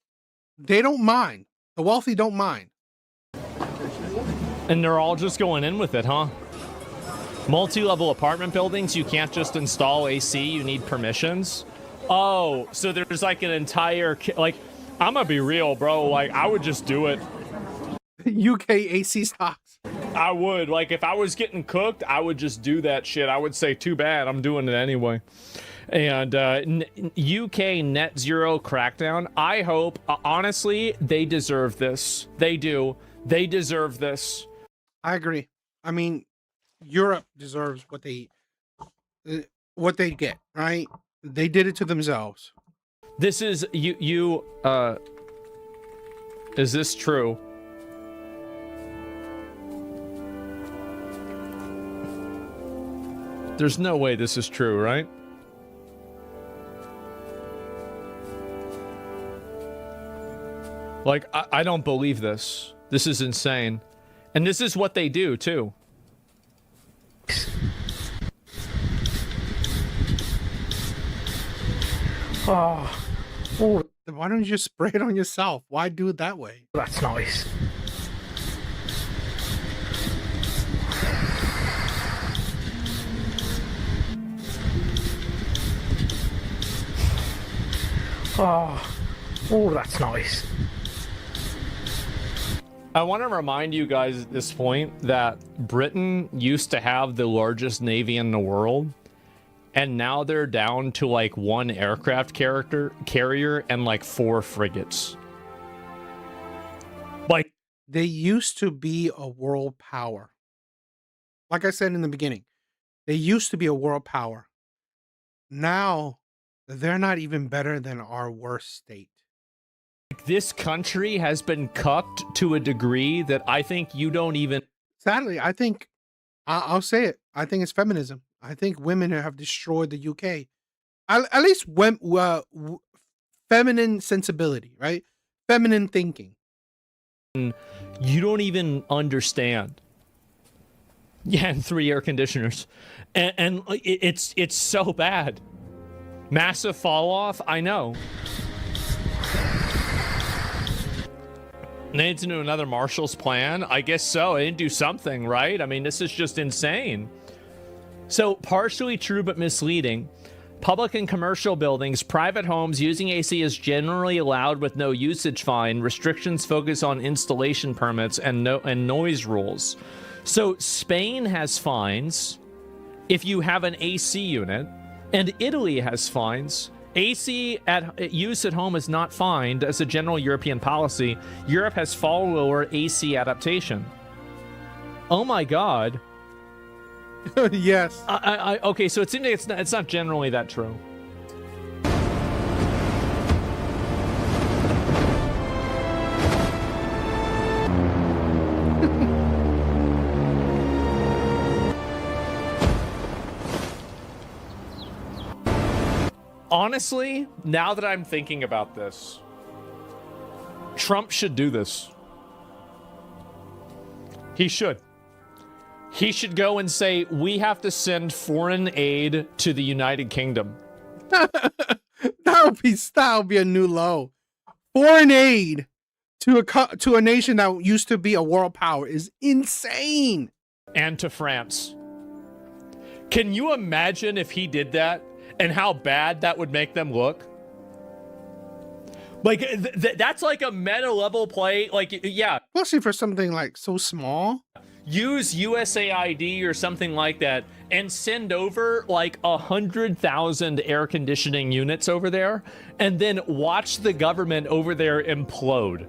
they don't mind. The wealthy don't mind. And they're all just going in with it, huh? Multi-level apartment buildings, you can't just install AC, you need permissions. Oh, so there's like an entire, like, I'm gonna be real, bro. Like, I would just do it. UK AC stocks. I would. Like, if I was getting cooked, I would just do that shit. I would say, too bad, I'm doing it anyway. And UK net zero crackdown, I hope, honestly, they deserve this. They do. They deserve this. I agree. I mean, Europe deserves what they get, right? They did it to themselves. This is, is this true? There's no way this is true, right? Like, I don't believe this. This is insane. And this is what they do, too. Oh, why don't you just spray it on yourself? Why do it that way? That's nice. Oh, that's nice. I want to remind you guys at this point that Britain used to have the largest navy in the world, and now they're down to like one aircraft carrier and like 4 frigates. Like, they used to be a world power. Like I said in the beginning, they used to be a world power. Now, they're not even better than our worst state. This country has been cucked to a degree that I think you don't even... Sadly, I think, I'll say it, I think it's feminism. I think women have destroyed the UK. At least feminine sensibility, right? Feminine thinking. You don't even understand. Yeah, and 3 air conditioners. And it's so bad. Massive fall off, I know. They need to do another Marshall's Plan? I guess so. They didn't do something, right? I mean, this is just insane. So, partially true but misleading. Public and commercial buildings, private homes using AC is generally allowed with no usage fine. Restrictions focus on installation permits and noise rules. So, Spain has fines if you have an AC unit, and Italy has fines. AC use at home is not fined as a general European policy. Europe has far lower AC adaptation. Oh my god. Yes. Okay, so it's not generally that true. Honestly, now that I'm thinking about this, Trump should do this. He should. He should go and say, we have to send foreign aid to the United Kingdom. that would be a new low. Foreign aid to a nation that used to be a world power is insane. And to France. Can you imagine if he did that and how bad that would make them look? Like, that's like a meta level play. Like, yeah. Especially for something like so small. Use USAID or something like that and send over like 100,000 air conditioning units over there and then watch the government over there implode.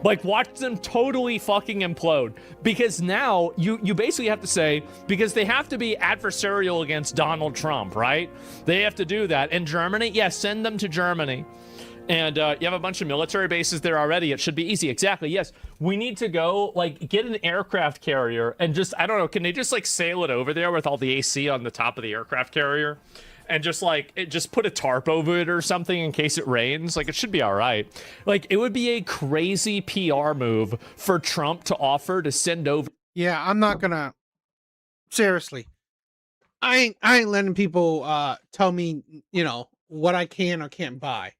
Like, watch them totally fucking implode. Because now you basically have to say, because they have to be adversarial against Donald Trump, right? They have to do that. In Germany, yes, send them to Germany. And you have a bunch of military bases there already. It should be easy. Exactly. Yes. We need to go, like, get an aircraft carrier and just, I don't know, can they just, like, sail it over there with all the AC on the top of the aircraft carrier? And just, like, just put a tarp over it or something in case it rains? Like, it should be all right. Like, it would be a crazy PR move for Trump to offer to send over. Yeah, I'm not gonna. Seriously. I ain't letting people tell me, you know, what I can or can't buy.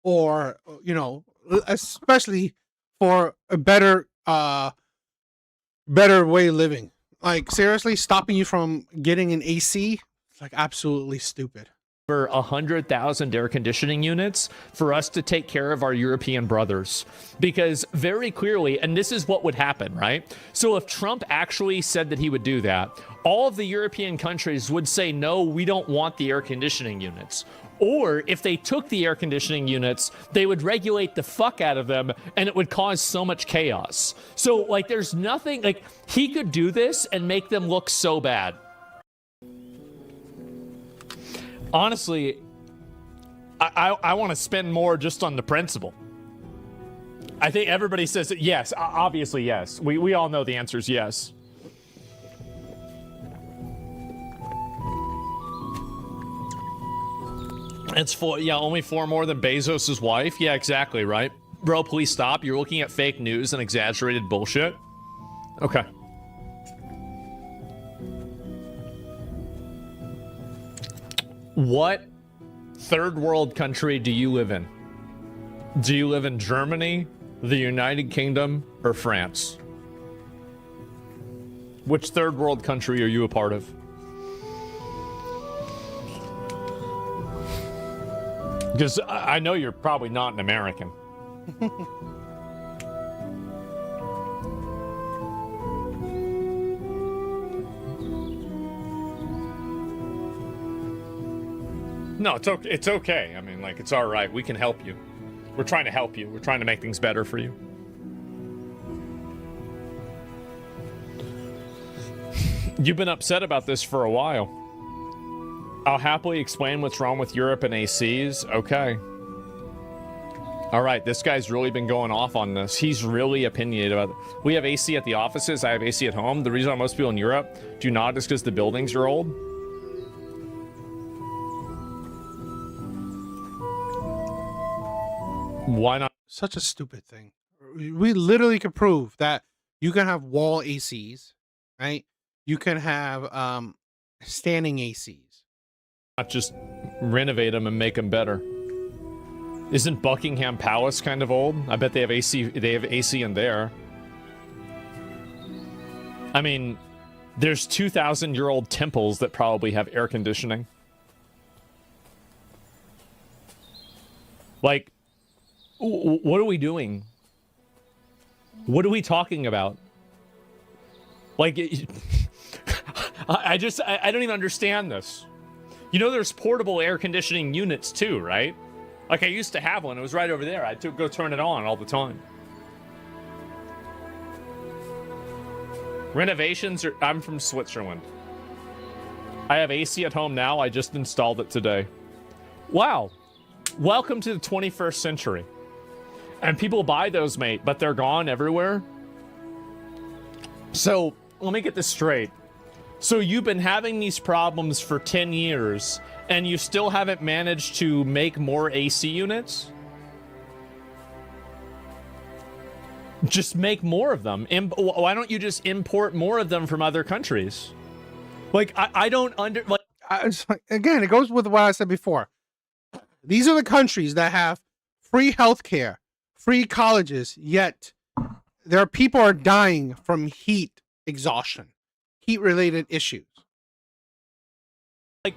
Or, you know, especially for a better way of living. Like, seriously, stopping you from getting an AC, it's like absolutely stupid. For 100,000 air conditioning units for us to take care of our European brothers. Because very clearly, and this is what would happen, right? So if Trump actually said that he would do that, all of the European countries would say, no, we don't want the air conditioning units. Or if they took the air conditioning units, they would regulate the fuck out of them and it would cause so much chaos. So, like, there's nothing, like, he could do this and make them look so bad. Honestly, I want to spend more just on the principle. I think everybody says that, yes, obviously, yes. We all know the answer is yes. It's four, yeah, only four more than Bezos' wife. Yeah, exactly, right? Bro, please stop. You're looking at fake news and exaggerated bullshit. Okay. What third world country do you live in? Do you live in Germany, the United Kingdom, or France? Which third world country are you a part of? Because I know you're probably not an American. No, it's okay. I mean, like, it's all right. We can help you. We're trying to help you. We're trying to make things better for you. You've been upset about this for a while. I'll happily explain what's wrong with Europe and ACs. Okay. All right, this guy's really been going off on this. He's really opinionated about it. We have AC at the offices. I have AC at home. The reason why most people in Europe do not is because the buildings are old. Why not? Such a stupid thing. We literally could prove that you can have wall ACs, right? You can have standing ACs. Not just renovate them and make them better. Isn't Buckingham Palace kind of old? I bet they have AC. They have AC in there. I mean, there's 2,000-year-old temples that probably have air conditioning. Like, what are we doing? What are we talking about? Like, I don't even understand this. You know, there's portable air conditioning units too, right? Like, I used to have one. It was right over there. I had to go turn it on all the time. Renovations are... I'm from Switzerland. I have AC at home now. I just installed it today. Wow. Welcome to the 21st century. And people buy those, mate, but they're gone everywhere. So, let me get this straight. So you've been having these problems for 10 years, and you still haven't managed to make more AC units? Just make more of them. Why don't you just import more of them from other countries? Like, I don't again, it goes with what I said before. These are the countries that have free healthcare, free colleges, yet their people are dying from heat exhaustion, heat-related issues. Like,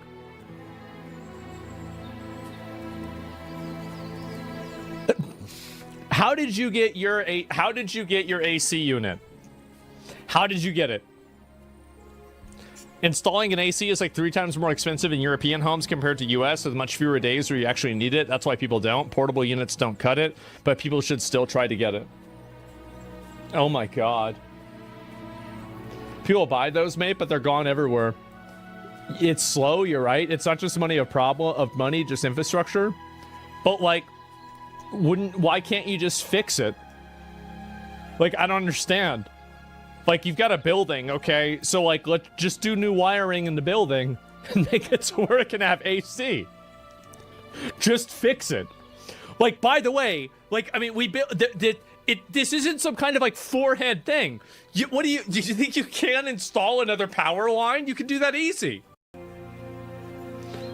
how did you get your AC unit? How did you get it? Installing an AC is like 3 times more expensive in European homes compared to US, with much fewer days where you actually need it. That's why people don't. Portable units don't cut it, but people should still try to get it. Oh my god. People buy those, mate, but they're gone everywhere. It's slow, you're right. It's not just money of money, just infrastructure. But like, why can't you just fix it? Like, I don't understand. Like, you've got a building, okay? So, like, let's just do new wiring in the building and make it to where it can have AC. Just fix it. Like, by the way, like, I mean, we built... This isn't some kind of, like, forehead thing. Do you think you can install another power line? You can do that easy.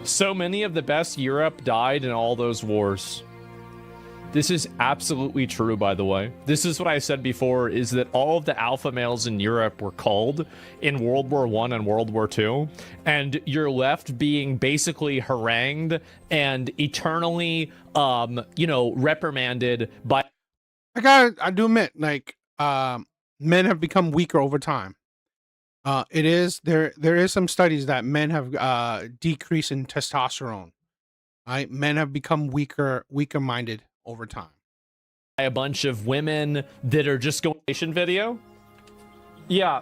So many of the best Europe died in all those wars. This is absolutely true, by the way. This is what I said before, is that all of the alpha males in Europe were culled in World War I and World War II, and you're left being basically harangued and eternally, reprimanded by... I do admit, like, men have become weaker over time. There is some studies that men have decreased in testosterone. Right? Men have become weaker-minded over time. A bunch of women that are just going video. Yeah.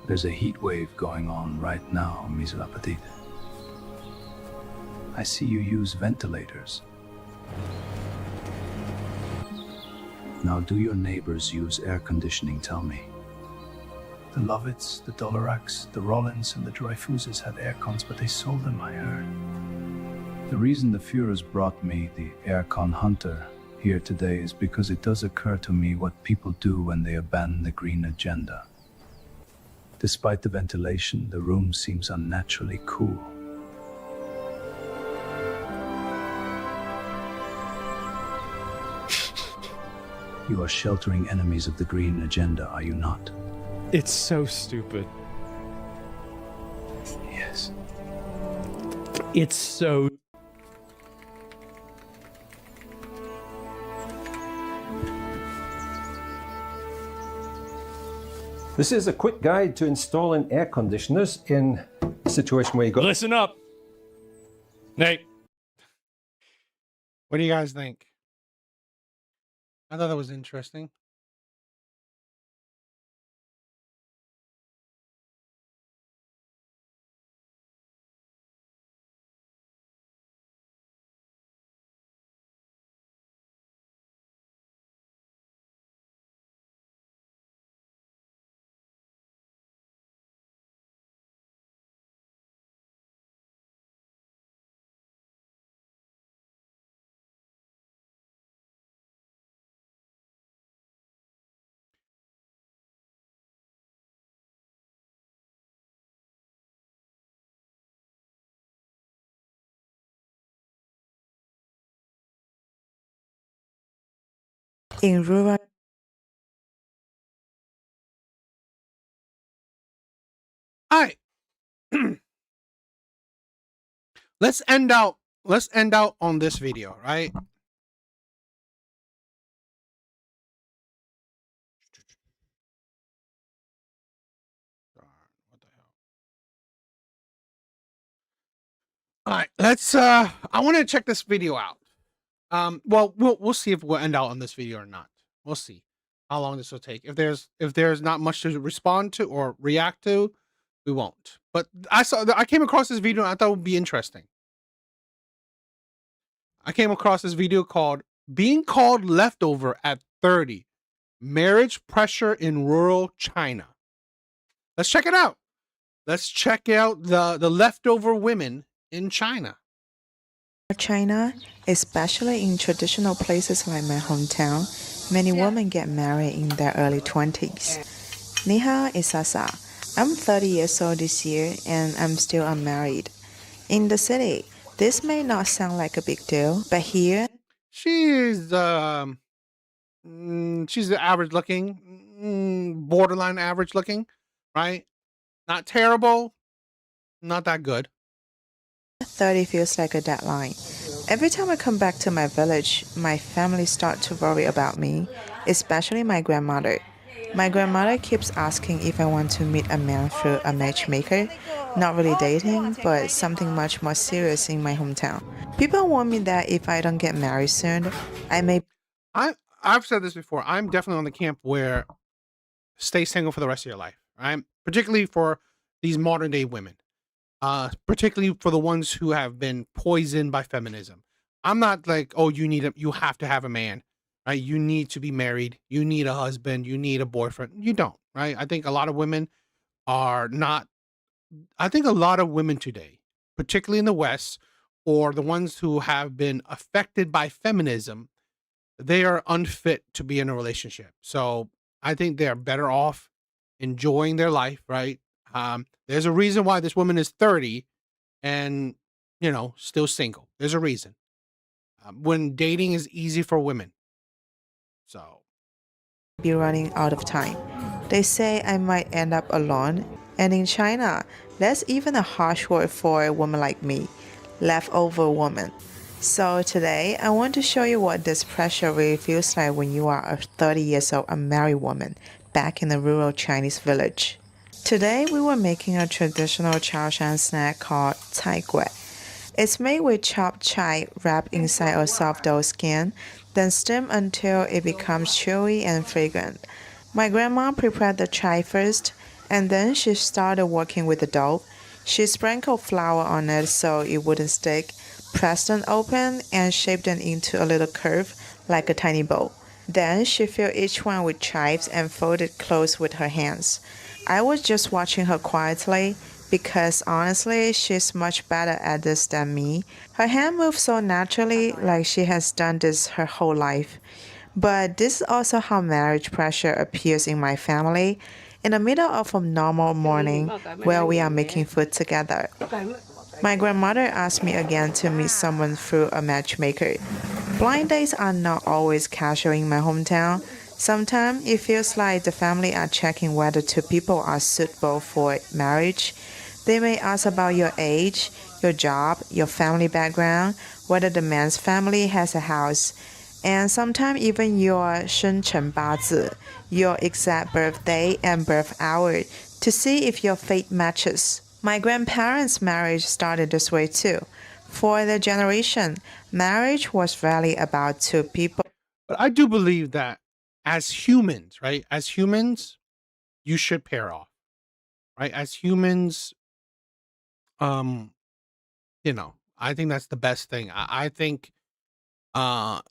There's a heat wave going on right now, Mise la Petite. I see you use ventilators. Now, do your neighbors use air conditioning, tell me? The Lovitts, the Dollaraks, the Rollins, and the Dreyfuses had aircons, but they sold them, I heard. The reason the Führers brought me the aircon hunter here today is because it does occur to me what people do when they abandon the green agenda. Despite the ventilation, the room seems unnaturally cool. You are sheltering enemies of the green agenda, are you not? It's so stupid. Yes. It's so... This is a quick guide to installing air conditioners in a situation where you go... Listen up, Nate. What do you guys think? I thought that was interesting. In rural... All right. Let's end out on this video, right? All right, let's I want to check this video out. Well, we'll see if we'll end out on this video or not. We'll see how long this will take. If there's not much to respond to or react to, we won't. But I came across this video and I thought it would be interesting. I came across this video called "Being Called Leftover at 30: Marriage Pressure in Rural China." Let's check it out. Let's check out the leftover women in China. China, especially in traditional places like my hometown, Many women get married in their early 20s. Ni hao, it's Sasa. I'm 30 years old this year and I'm still unmarried. In the city, this may not sound like a big deal, but here... She's the average looking, borderline average looking, right? Not terrible, not that good. 30 feels like a deadline. Every time I come back to my village, my family start to worry about me, especially my grandmother. My grandmother keeps asking if I want to meet a man through a matchmaker. Not really dating, but something much more serious in my hometown. People warn me that if I don't get married soon, I may... I've said this before. I'm definitely on the camp where stay single for the rest of your life, right? Particularly for these modern day women. Particularly for the ones who have been poisoned by feminism. I'm not like, oh, you have to have a man, right? You need to be married. You need a husband. You need a boyfriend. You don't, right? I think a lot of women are not. I think a lot of women today, particularly in the West, or the ones who have been affected by feminism, they are unfit to be in a relationship. So I think they are better off enjoying their life, right? There's a reason why this woman is 30 and, still single. There's a reason. When dating is easy for women. So. Be running out of time. They say I might end up alone. And in China, that's even a harsh word for a woman like me. Leftover woman. So today, I want to show you what this pressure really feels like when you are a 30 years old unmarried woman back in a rural Chinese village. Today, we were making a traditional Chaoshan snack called cai gui. It's made with chopped chai wrapped inside a soft dough skin, then steamed until it becomes chewy and fragrant. My grandma prepared the chai first, and then she started working with the dough. She sprinkled flour on it so it wouldn't stick, pressed them open, and shaped them into a little curve like a tiny bowl. Then she filled each one with chives and folded close with her hands. I was just watching her quietly because honestly, she's much better at this than me. Her hand moves so naturally, like she has done this her whole life. But this is also how marriage pressure appears in my family, in the middle of a normal morning where we are making food together. My grandmother asked me again to meet someone through a matchmaker. Blind dates are not always casual in my hometown. Sometimes it feels like the family are checking whether two people are suitable for marriage. They may ask about your age, your job, your family background, whether the man's family has a house, and sometimes even your 生辰八字, your exact birthday and birth hour, to see if your fate matches. My grandparents' marriage started this way too. For their generation, marriage was rarely about two people. But I do believe that as humans, right? As humans, you should pair off, right? As humans, I think that's the best thing. I think, one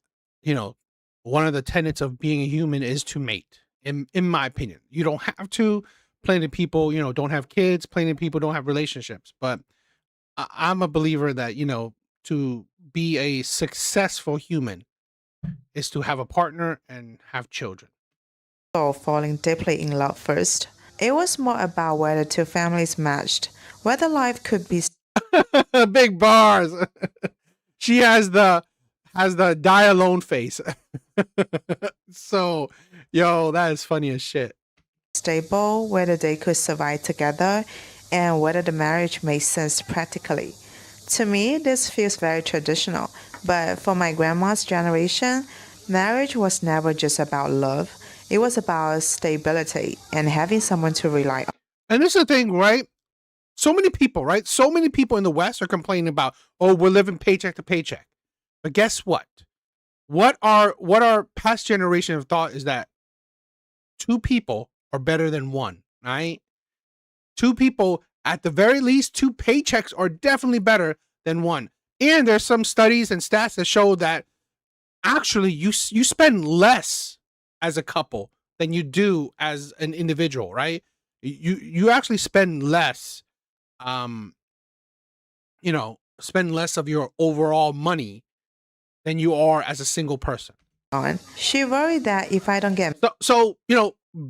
of the tenets of being a human is to mate, in my opinion. You don't have to. Plenty of people, don't have kids. Plenty of people don't have relationships. But I'm a believer that, to be a successful human is to have a partner and have children. Falling deeply in love first. It was more about whether two families matched, whether life could be... Big bars. She has the die alone face. So, that is funny as shit. Stable, whether they could survive together, and whether the marriage made sense practically. To me, this feels very traditional, but for my grandma's generation, marriage was never just about love. It was about stability and having someone to rely on. And this is the thing, right? So many people, right? So many people in the West are complaining about, oh, we're living paycheck to paycheck. But guess what? What our past generation have thought is that two people are better than one, right? Two people, at the very least, two paychecks are definitely better than one. And there's some studies and stats that show that actually you spend less as a couple than you do as an individual, right? You actually spend less, spend less of your overall money than you are as a single person. on. She worried that if I don't get So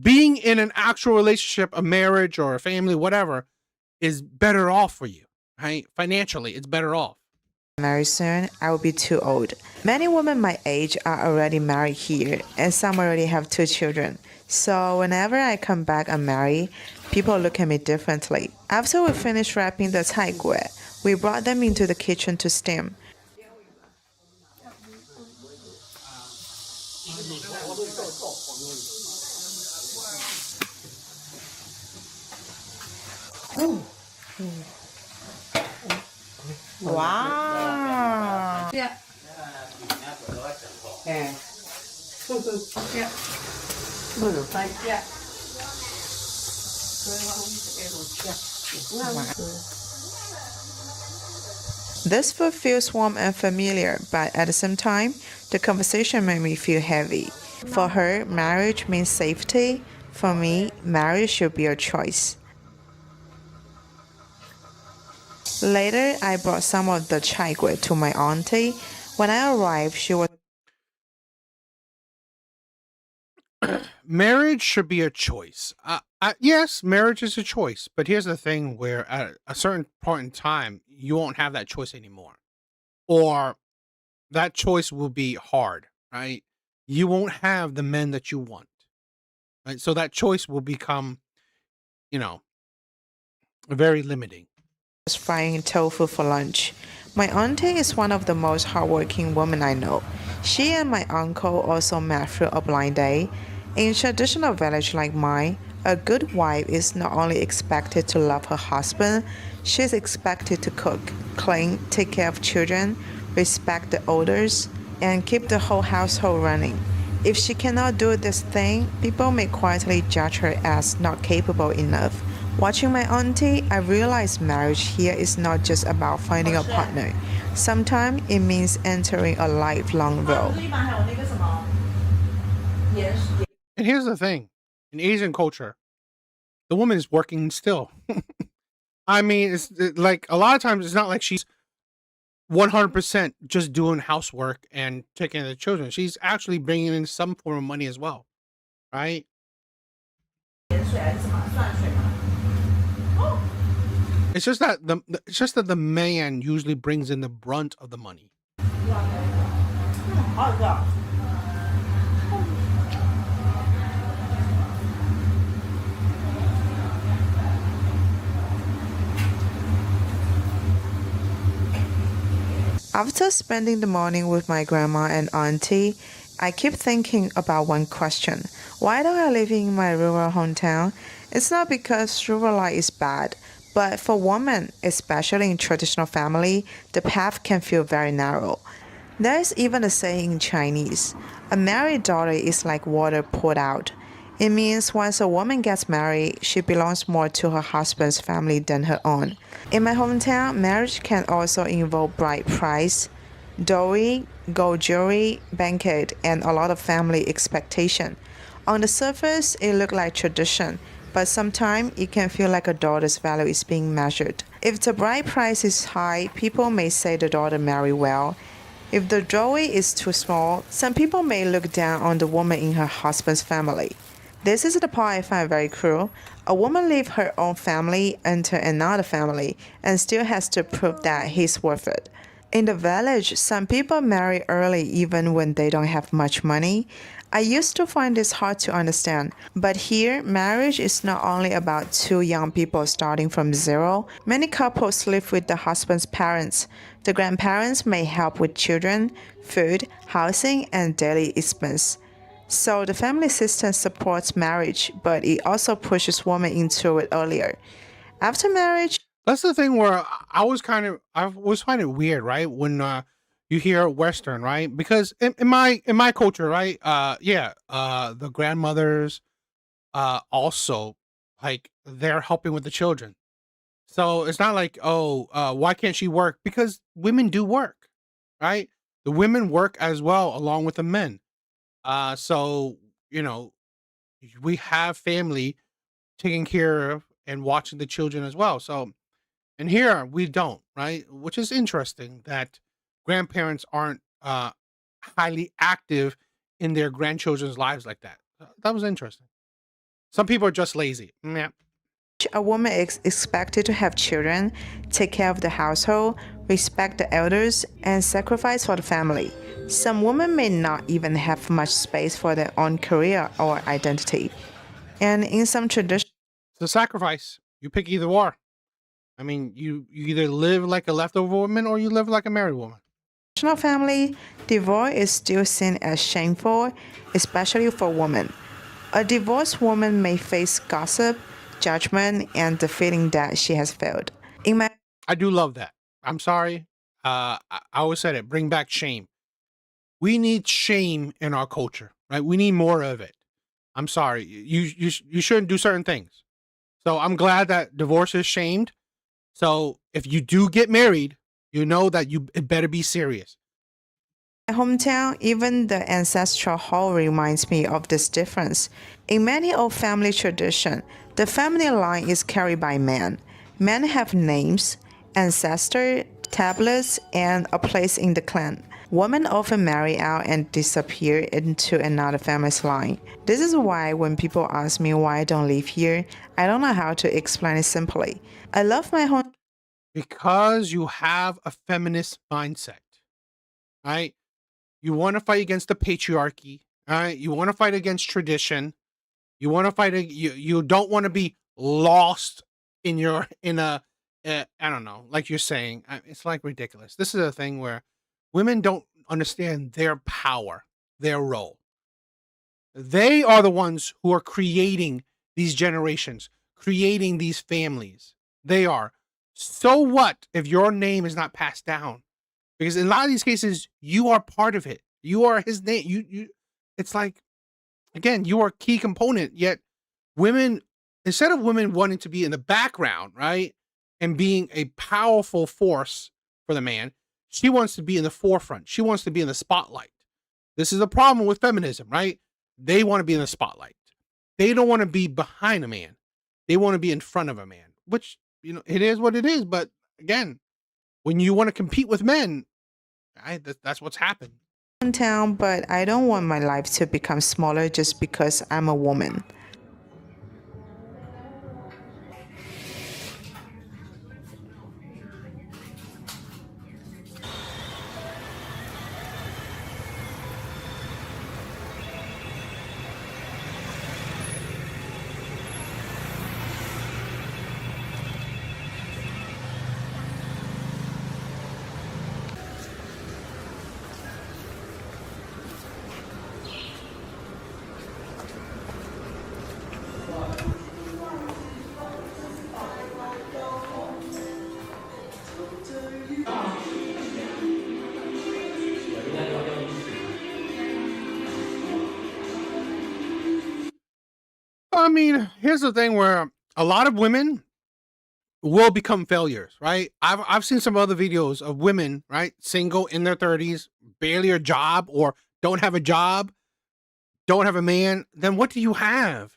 being in an actual relationship, a marriage or a family, whatever, is better off for you, right? Financially, it's better off. married soon, I will be too old. Many women my age are already married here, and some already have 2 children. So whenever I come back and marry, people look at me differently. After we finished wrapping the Heatwave, we brought them into the kitchen to steam. Wow! Yeah. Yeah. Yeah. This food feels warm and familiar, but at the same time, the conversation made me feel heavy. For her, marriage means safety. For me, marriage should be a choice. Later, I brought some of the Heatwave to my auntie. When I arrived, she was Marriage should be a choice. Yes, marriage is a choice, but here's the thing: where at a certain point in time, you won't have that choice anymore, or that choice will be hard, right? You won't have the men that you want, right? So that choice will become, very limiting. frying tofu for lunch. My auntie is one of the most hardworking women I know. She and my uncle also met through a blind date. In a traditional village like mine, a good wife is not only expected to love her husband, she is expected to cook, clean, take care of children, respect the elders, and keep the whole household running. If she cannot do this thing, people may quietly judge her as not capable enough. Watching my auntie, I realized marriage here is not just about finding a partner. Sometimes it means entering a lifelong role. And here's the thing: in Asian culture, the woman is working still. I mean, like a lot of times, it's not like she's 100% just doing housework and taking care of the children. She's actually bringing in some form of money as well, right? It's just that the man usually brings in the brunt of the money. After spending the morning with my grandma and auntie, I keep thinking about one question. Why don't I live in my rural hometown? It's not because rural life is bad, but for women, especially in traditional family, the path can feel very narrow. There is even a saying in Chinese, a married daughter is like water poured out. It means once a woman gets married, she belongs more to her husband's family than her own. In my hometown, marriage can also involve bride price, dowry, gold jewelry, banquet, and a lot of family expectation. On the surface, it looks like tradition, but sometimes it can feel like a daughter's value is being measured. If the bride price is high, people may say the daughter married well. If the dowry is too small, some people may look down on the woman in her husband's family. This is the part I find very cruel. A woman leaves her own family, enter another family, and still has to prove that he's worth it. In the village, some people marry early even when they don't have much money. I used to find this hard to understand, but here, marriage is not only about 2 young people starting from zero. Many couples live with the husband's parents. The grandparents may help with children, food, housing, and daily expense. So the family system supports marriage, but it also pushes women into it earlier. After marriage, That's the thing where I was finding it weird, right? When you hear Western, right? Because in my culture, right? The grandmothers also, like, they're helping with the children. So it's not like, why can't she work? Because women do work, right? The women work as well along with the men. So you know, we have family taking care of and watching the children as well. So, and here we don't, right? Which is interesting that grandparents aren't highly active in their grandchildren's lives like that. That was interesting. Some people are just lazy. Yeah. A woman is expected to have children, take care of the household, respect the elders, and sacrifice for the family. Some women may not even have much space for their own career or identity. And in some traditions, it's a sacrifice. You pick either or. I mean, you either live like a leftover woman or you live like a married woman. Traditional family, divorce is still seen as shameful, especially for women. A divorced woman may face gossip, judgment, and the feeling that she has failed. I do love that. I'm sorry. I always said it. Bring back shame. We need shame in our culture, right? We need more of it. I'm sorry. You shouldn't do certain things. So I'm glad that divorce is shamed. So if you do get married, you know that it better be serious. My hometown, even the ancestral hall reminds me of this difference. In many old family traditions, the family line is carried by men. Men have names, ancestor tablets, and a place in the clan. Women often marry out and disappear into another family's line. This is why when people ask me why I don't live here, I don't know how to explain it simply. I love my home because you have a feminist mindset, right? You want to fight against the patriarchy, right? You want to fight against tradition. You want to fight. You don't want to be lost in a I don't know, like you're saying. It's like ridiculous. This is a thing where women don't understand their power, their role. They are the ones who are creating these generations, creating these families. They are. So what if your name is not passed down? Because in a lot of these cases, you are part of it. You are his name. You. It's like, again, you are a key component. Yet, women, instead of women wanting to be in the background, right, and being a powerful force for the man, she wants to be in the forefront. She wants to be in the spotlight. This is a problem with feminism, right? They want to be in the spotlight. They don't want to be behind a man. They want to be in front of a man, which, it is what it is. But again, when you want to compete with men, that's what's happened. Town, but I don't want my life to become smaller just because I'm a woman. I mean, here's the thing where a lot of women will become failures, right? I've seen some other videos of women, right, single in their 30s, barely a job or don't have a job, don't have a man. Then what do you have?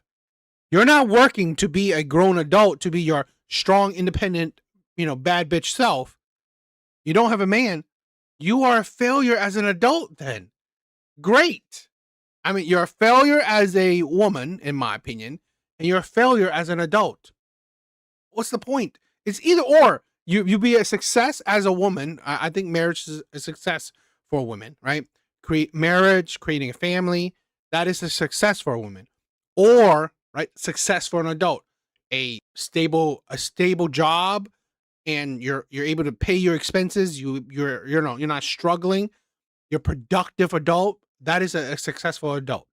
You're not working to be a grown adult, to be your strong, independent, bad bitch self. You don't have a man. You are a failure as an adult then. Great. I mean, you're a failure as a woman, in my opinion, and you're a failure as an adult. What's the point? It's either or. You be a success as a woman. I think marriage is a success for a woman, right? Create marriage, creating a family. That is a success for a woman. Or, right, success for an adult. A stable job, and you're able to pay your expenses. You're not struggling. You're a productive adult. That is a successful adult.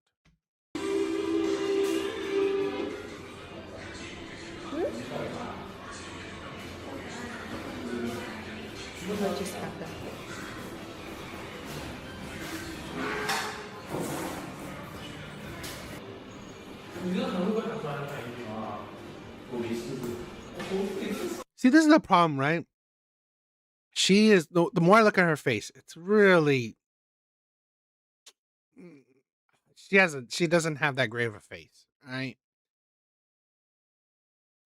What just happened? See, this is the problem, right? She is, the more I look at her face, it's really, she doesn't have that great of a face, right?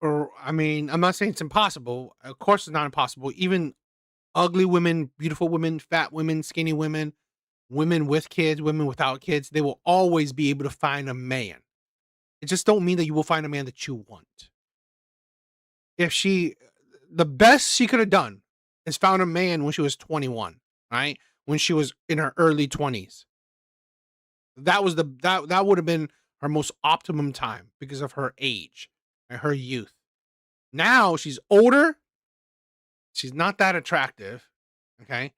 Or, I mean, I'm not saying it's impossible. Of course it's not impossible. Even ugly women, beautiful women, fat women, skinny women, women with kids, women without kids, they will always be able to find a man. It just don't mean that you will find a man that you want. The best she could have done is found a man when she was 21, right? When she was in her early 20s. That would have been her most optimum time because of her age and her youth. Now she's older. She's not that attractive. Okay.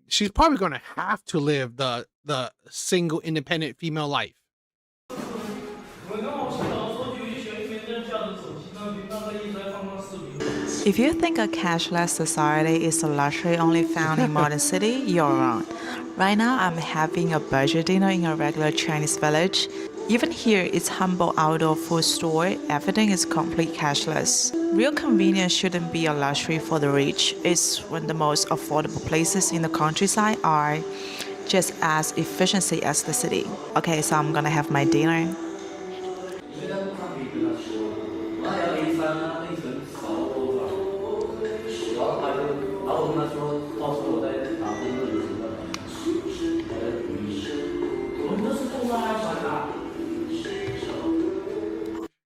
She's probably going to have to live the single independent female life. If you think a cashless society is a luxury only found in modern city, you're wrong. Right now, I'm having a budget dinner in a regular Chinese village. Even here, it's humble outdoor food store. Everything is complete cashless. Real convenience shouldn't be a luxury for the rich. It's when the most affordable places in the countryside are just as efficiency as the city. Okay, so I'm gonna have my dinner.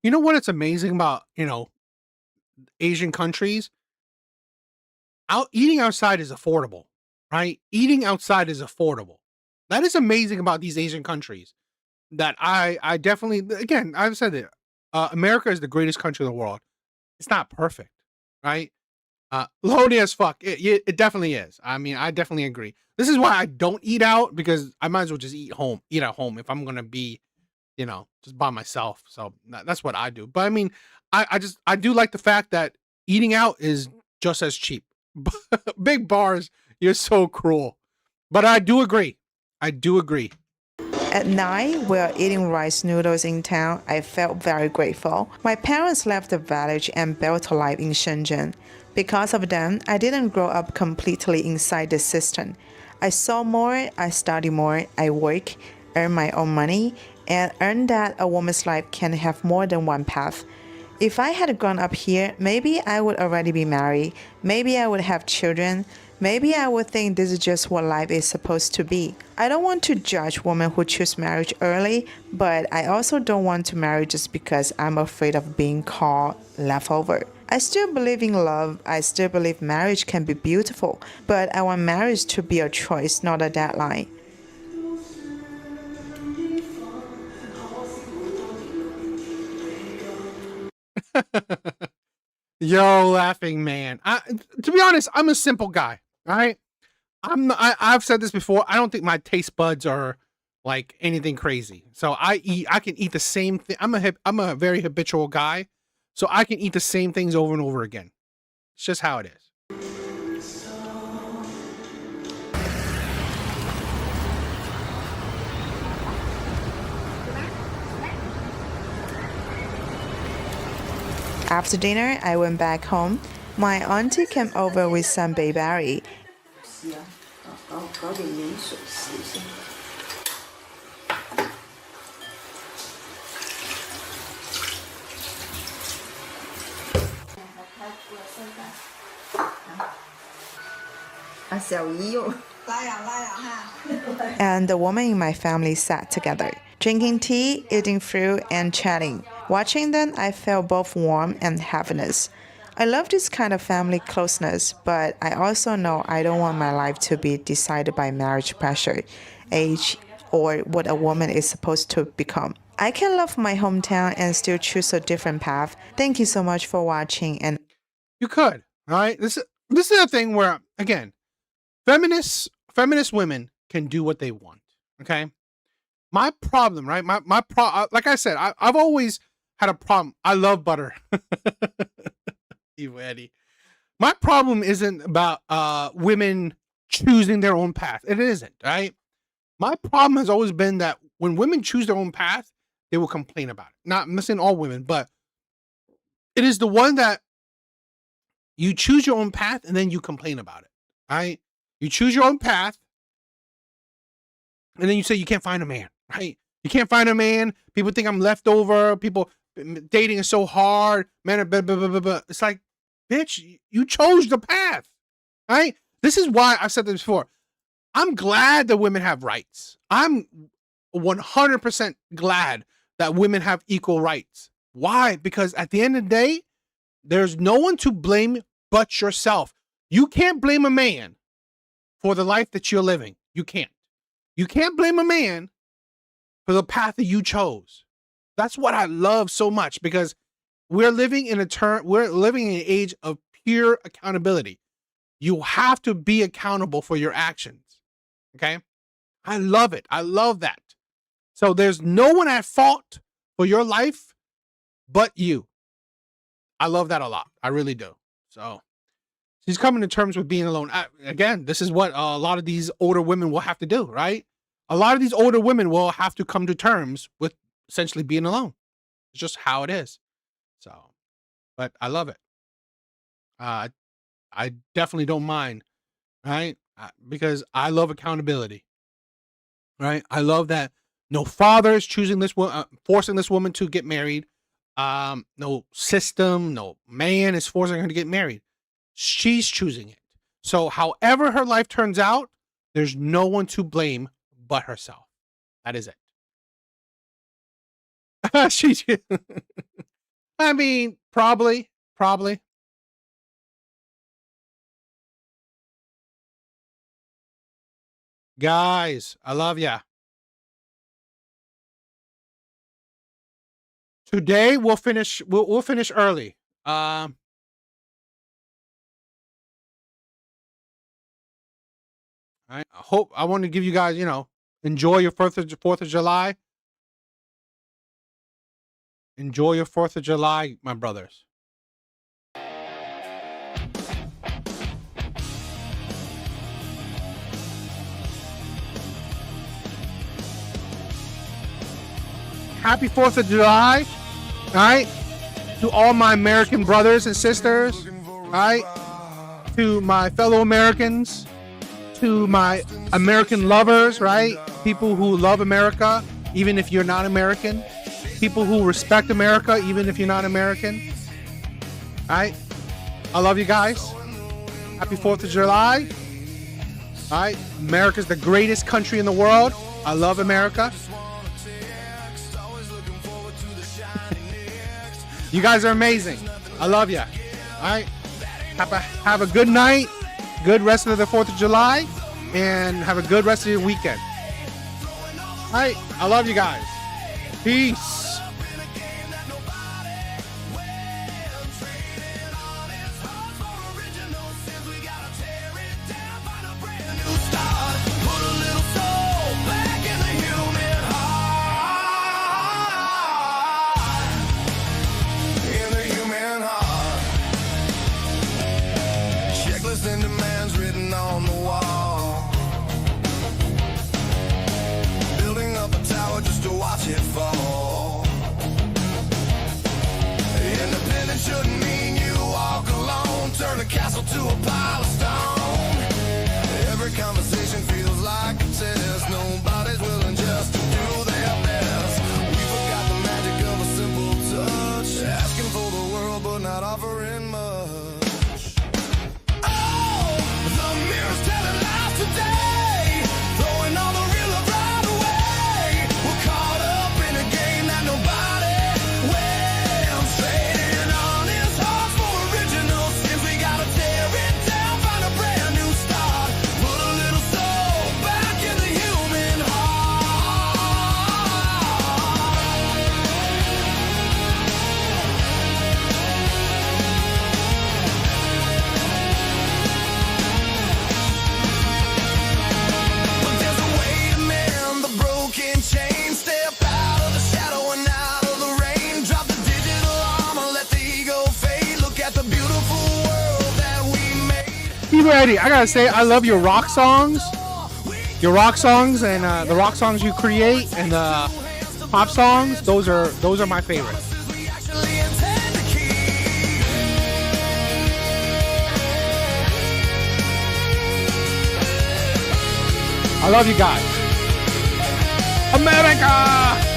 You know what it's amazing about, Asian countries? Eating outside is affordable, right? Eating outside is affordable. That is amazing about these Asian countries that I definitely, again, I've said it. America is the greatest country in the world. It's not perfect, right? Lonely as fuck. It definitely is. I mean, I definitely agree. This is why I don't eat out, because I might as well just eat at home if I'm going to be, just by myself. So that's what I do. But I mean, I do like the fact that eating out is just as cheap. Big bars, you're so cruel. But I do agree. At night, while eating rice noodles in town, I felt very grateful. My parents left the village and built a life in Shenzhen. Because of them, I didn't grow up completely inside the system. I saw more, I study more, I work, earn my own money, and earn that a woman's life can have more than one path. If I had grown up here, maybe I would already be married, maybe I would have children, maybe I would think this is just what life is supposed to be. I don't want to judge women who choose marriage early, but I also don't want to marry just because I'm afraid of being called leftover. I still believe in love, I still believe marriage can be beautiful, but I want marriage to be a choice, not a deadline. Yo, laughing man. To be honest, I'm a simple guy. All right. I've said this before. I don't think my taste buds are like anything crazy. So I can eat the same thing. I'm a very habitual guy. So I can eat the same things over and over again. It's just how it is. After dinner, I went back home. My auntie came over with some bayberry. And the woman in my family sat together, drinking tea, eating fruit, and chatting. Watching them, I felt both warm and happiness. I love this kind of family closeness, but I also know I don't want my life to be decided by marriage pressure, age, or what a woman is supposed to become. I can love my hometown and still choose a different path. Thank you so much for watching. And you could, all right? This is a thing where, again, feminist women can do what they want, okay? My problem, right? Like I said, I've always had a problem. I love butter. Evil Eddie. My problem isn't about women choosing their own path. It isn't, right? My problem has always been that when women choose their own path, they will complain about it. I'm not saying all women, but it is the one that you choose your own path and then you complain about it, right? You choose your own path and then you say you can't find a man, right? You can't find a man. People think I'm leftover. People, dating is so hard. Man, blah, blah, blah, blah, blah. It's like, bitch, you chose the path, right? This is why I've said this before. I'm glad that women have rights. I'm 100% glad that women have equal rights. Why? Because at the end of the day, there's no one to blame but yourself. You can't blame a man for the life that you're living. You can't. You can't blame a man for the path that you chose. That's what I love so much, because we're living in an age of pure accountability. You have to be accountable for your actions. Okay? I love it. I love that. So there's no one at fault for your life but you. I love that a lot. I really do. So she's coming to terms with being alone. Again, this is what a lot of these older women will have to do, right? A lot of these older women will have to come to terms with essentially being alone. It's just how it is. So, but I love it. I definitely don't mind, right? Because I love accountability, right? I love that no father is choosing this woman, forcing this woman to get married. No system, no man is forcing her to get married. She's choosing it. So however her life turns out, there's no one to blame but herself. That is it. I mean, probably. Guys, I love ya. Today we'll finish early. I want to give you guys, enjoy your 4th of July. Enjoy your 4th of July, my brothers. Happy 4th of July. All right. To all my American brothers and sisters. All right. To my fellow Americans. To my American lovers, right? People who love America, even if you're not American. People who respect America, even if you're not American. All right. I love you guys. Happy 4th of July. All right. America's the greatest country in the world. I love America. You guys are amazing. I love you. All right. Have a good night. Good rest of the 4th of July. And have a good rest of your weekend. All right. I love you guys. Peace. Shouldn't mean you walk alone. Turn a castle to a pile of stone. Every conversation feels like a test. Nobody's willing just to do their best. We forgot the magic of a simple touch. Asking for the world but not offering much. Oh, the mirror's telling lies today. Throwing all the real love right away. We're caught up in a game that nobody wins. Trading honest hearts for original sins. We gotta tear it down, find a brand new start. Put a little soul back in the human But there's a way to mend the broken chain. Step out of the shadow and out of the rain. Drop the digital armor, let the ego fade. Look at the beautiful world that we made. Be ready. I gotta say, I love your rock songs. Your rock songs and the rock songs you create and the pop songs. Those are my favorites. I love you guys. America!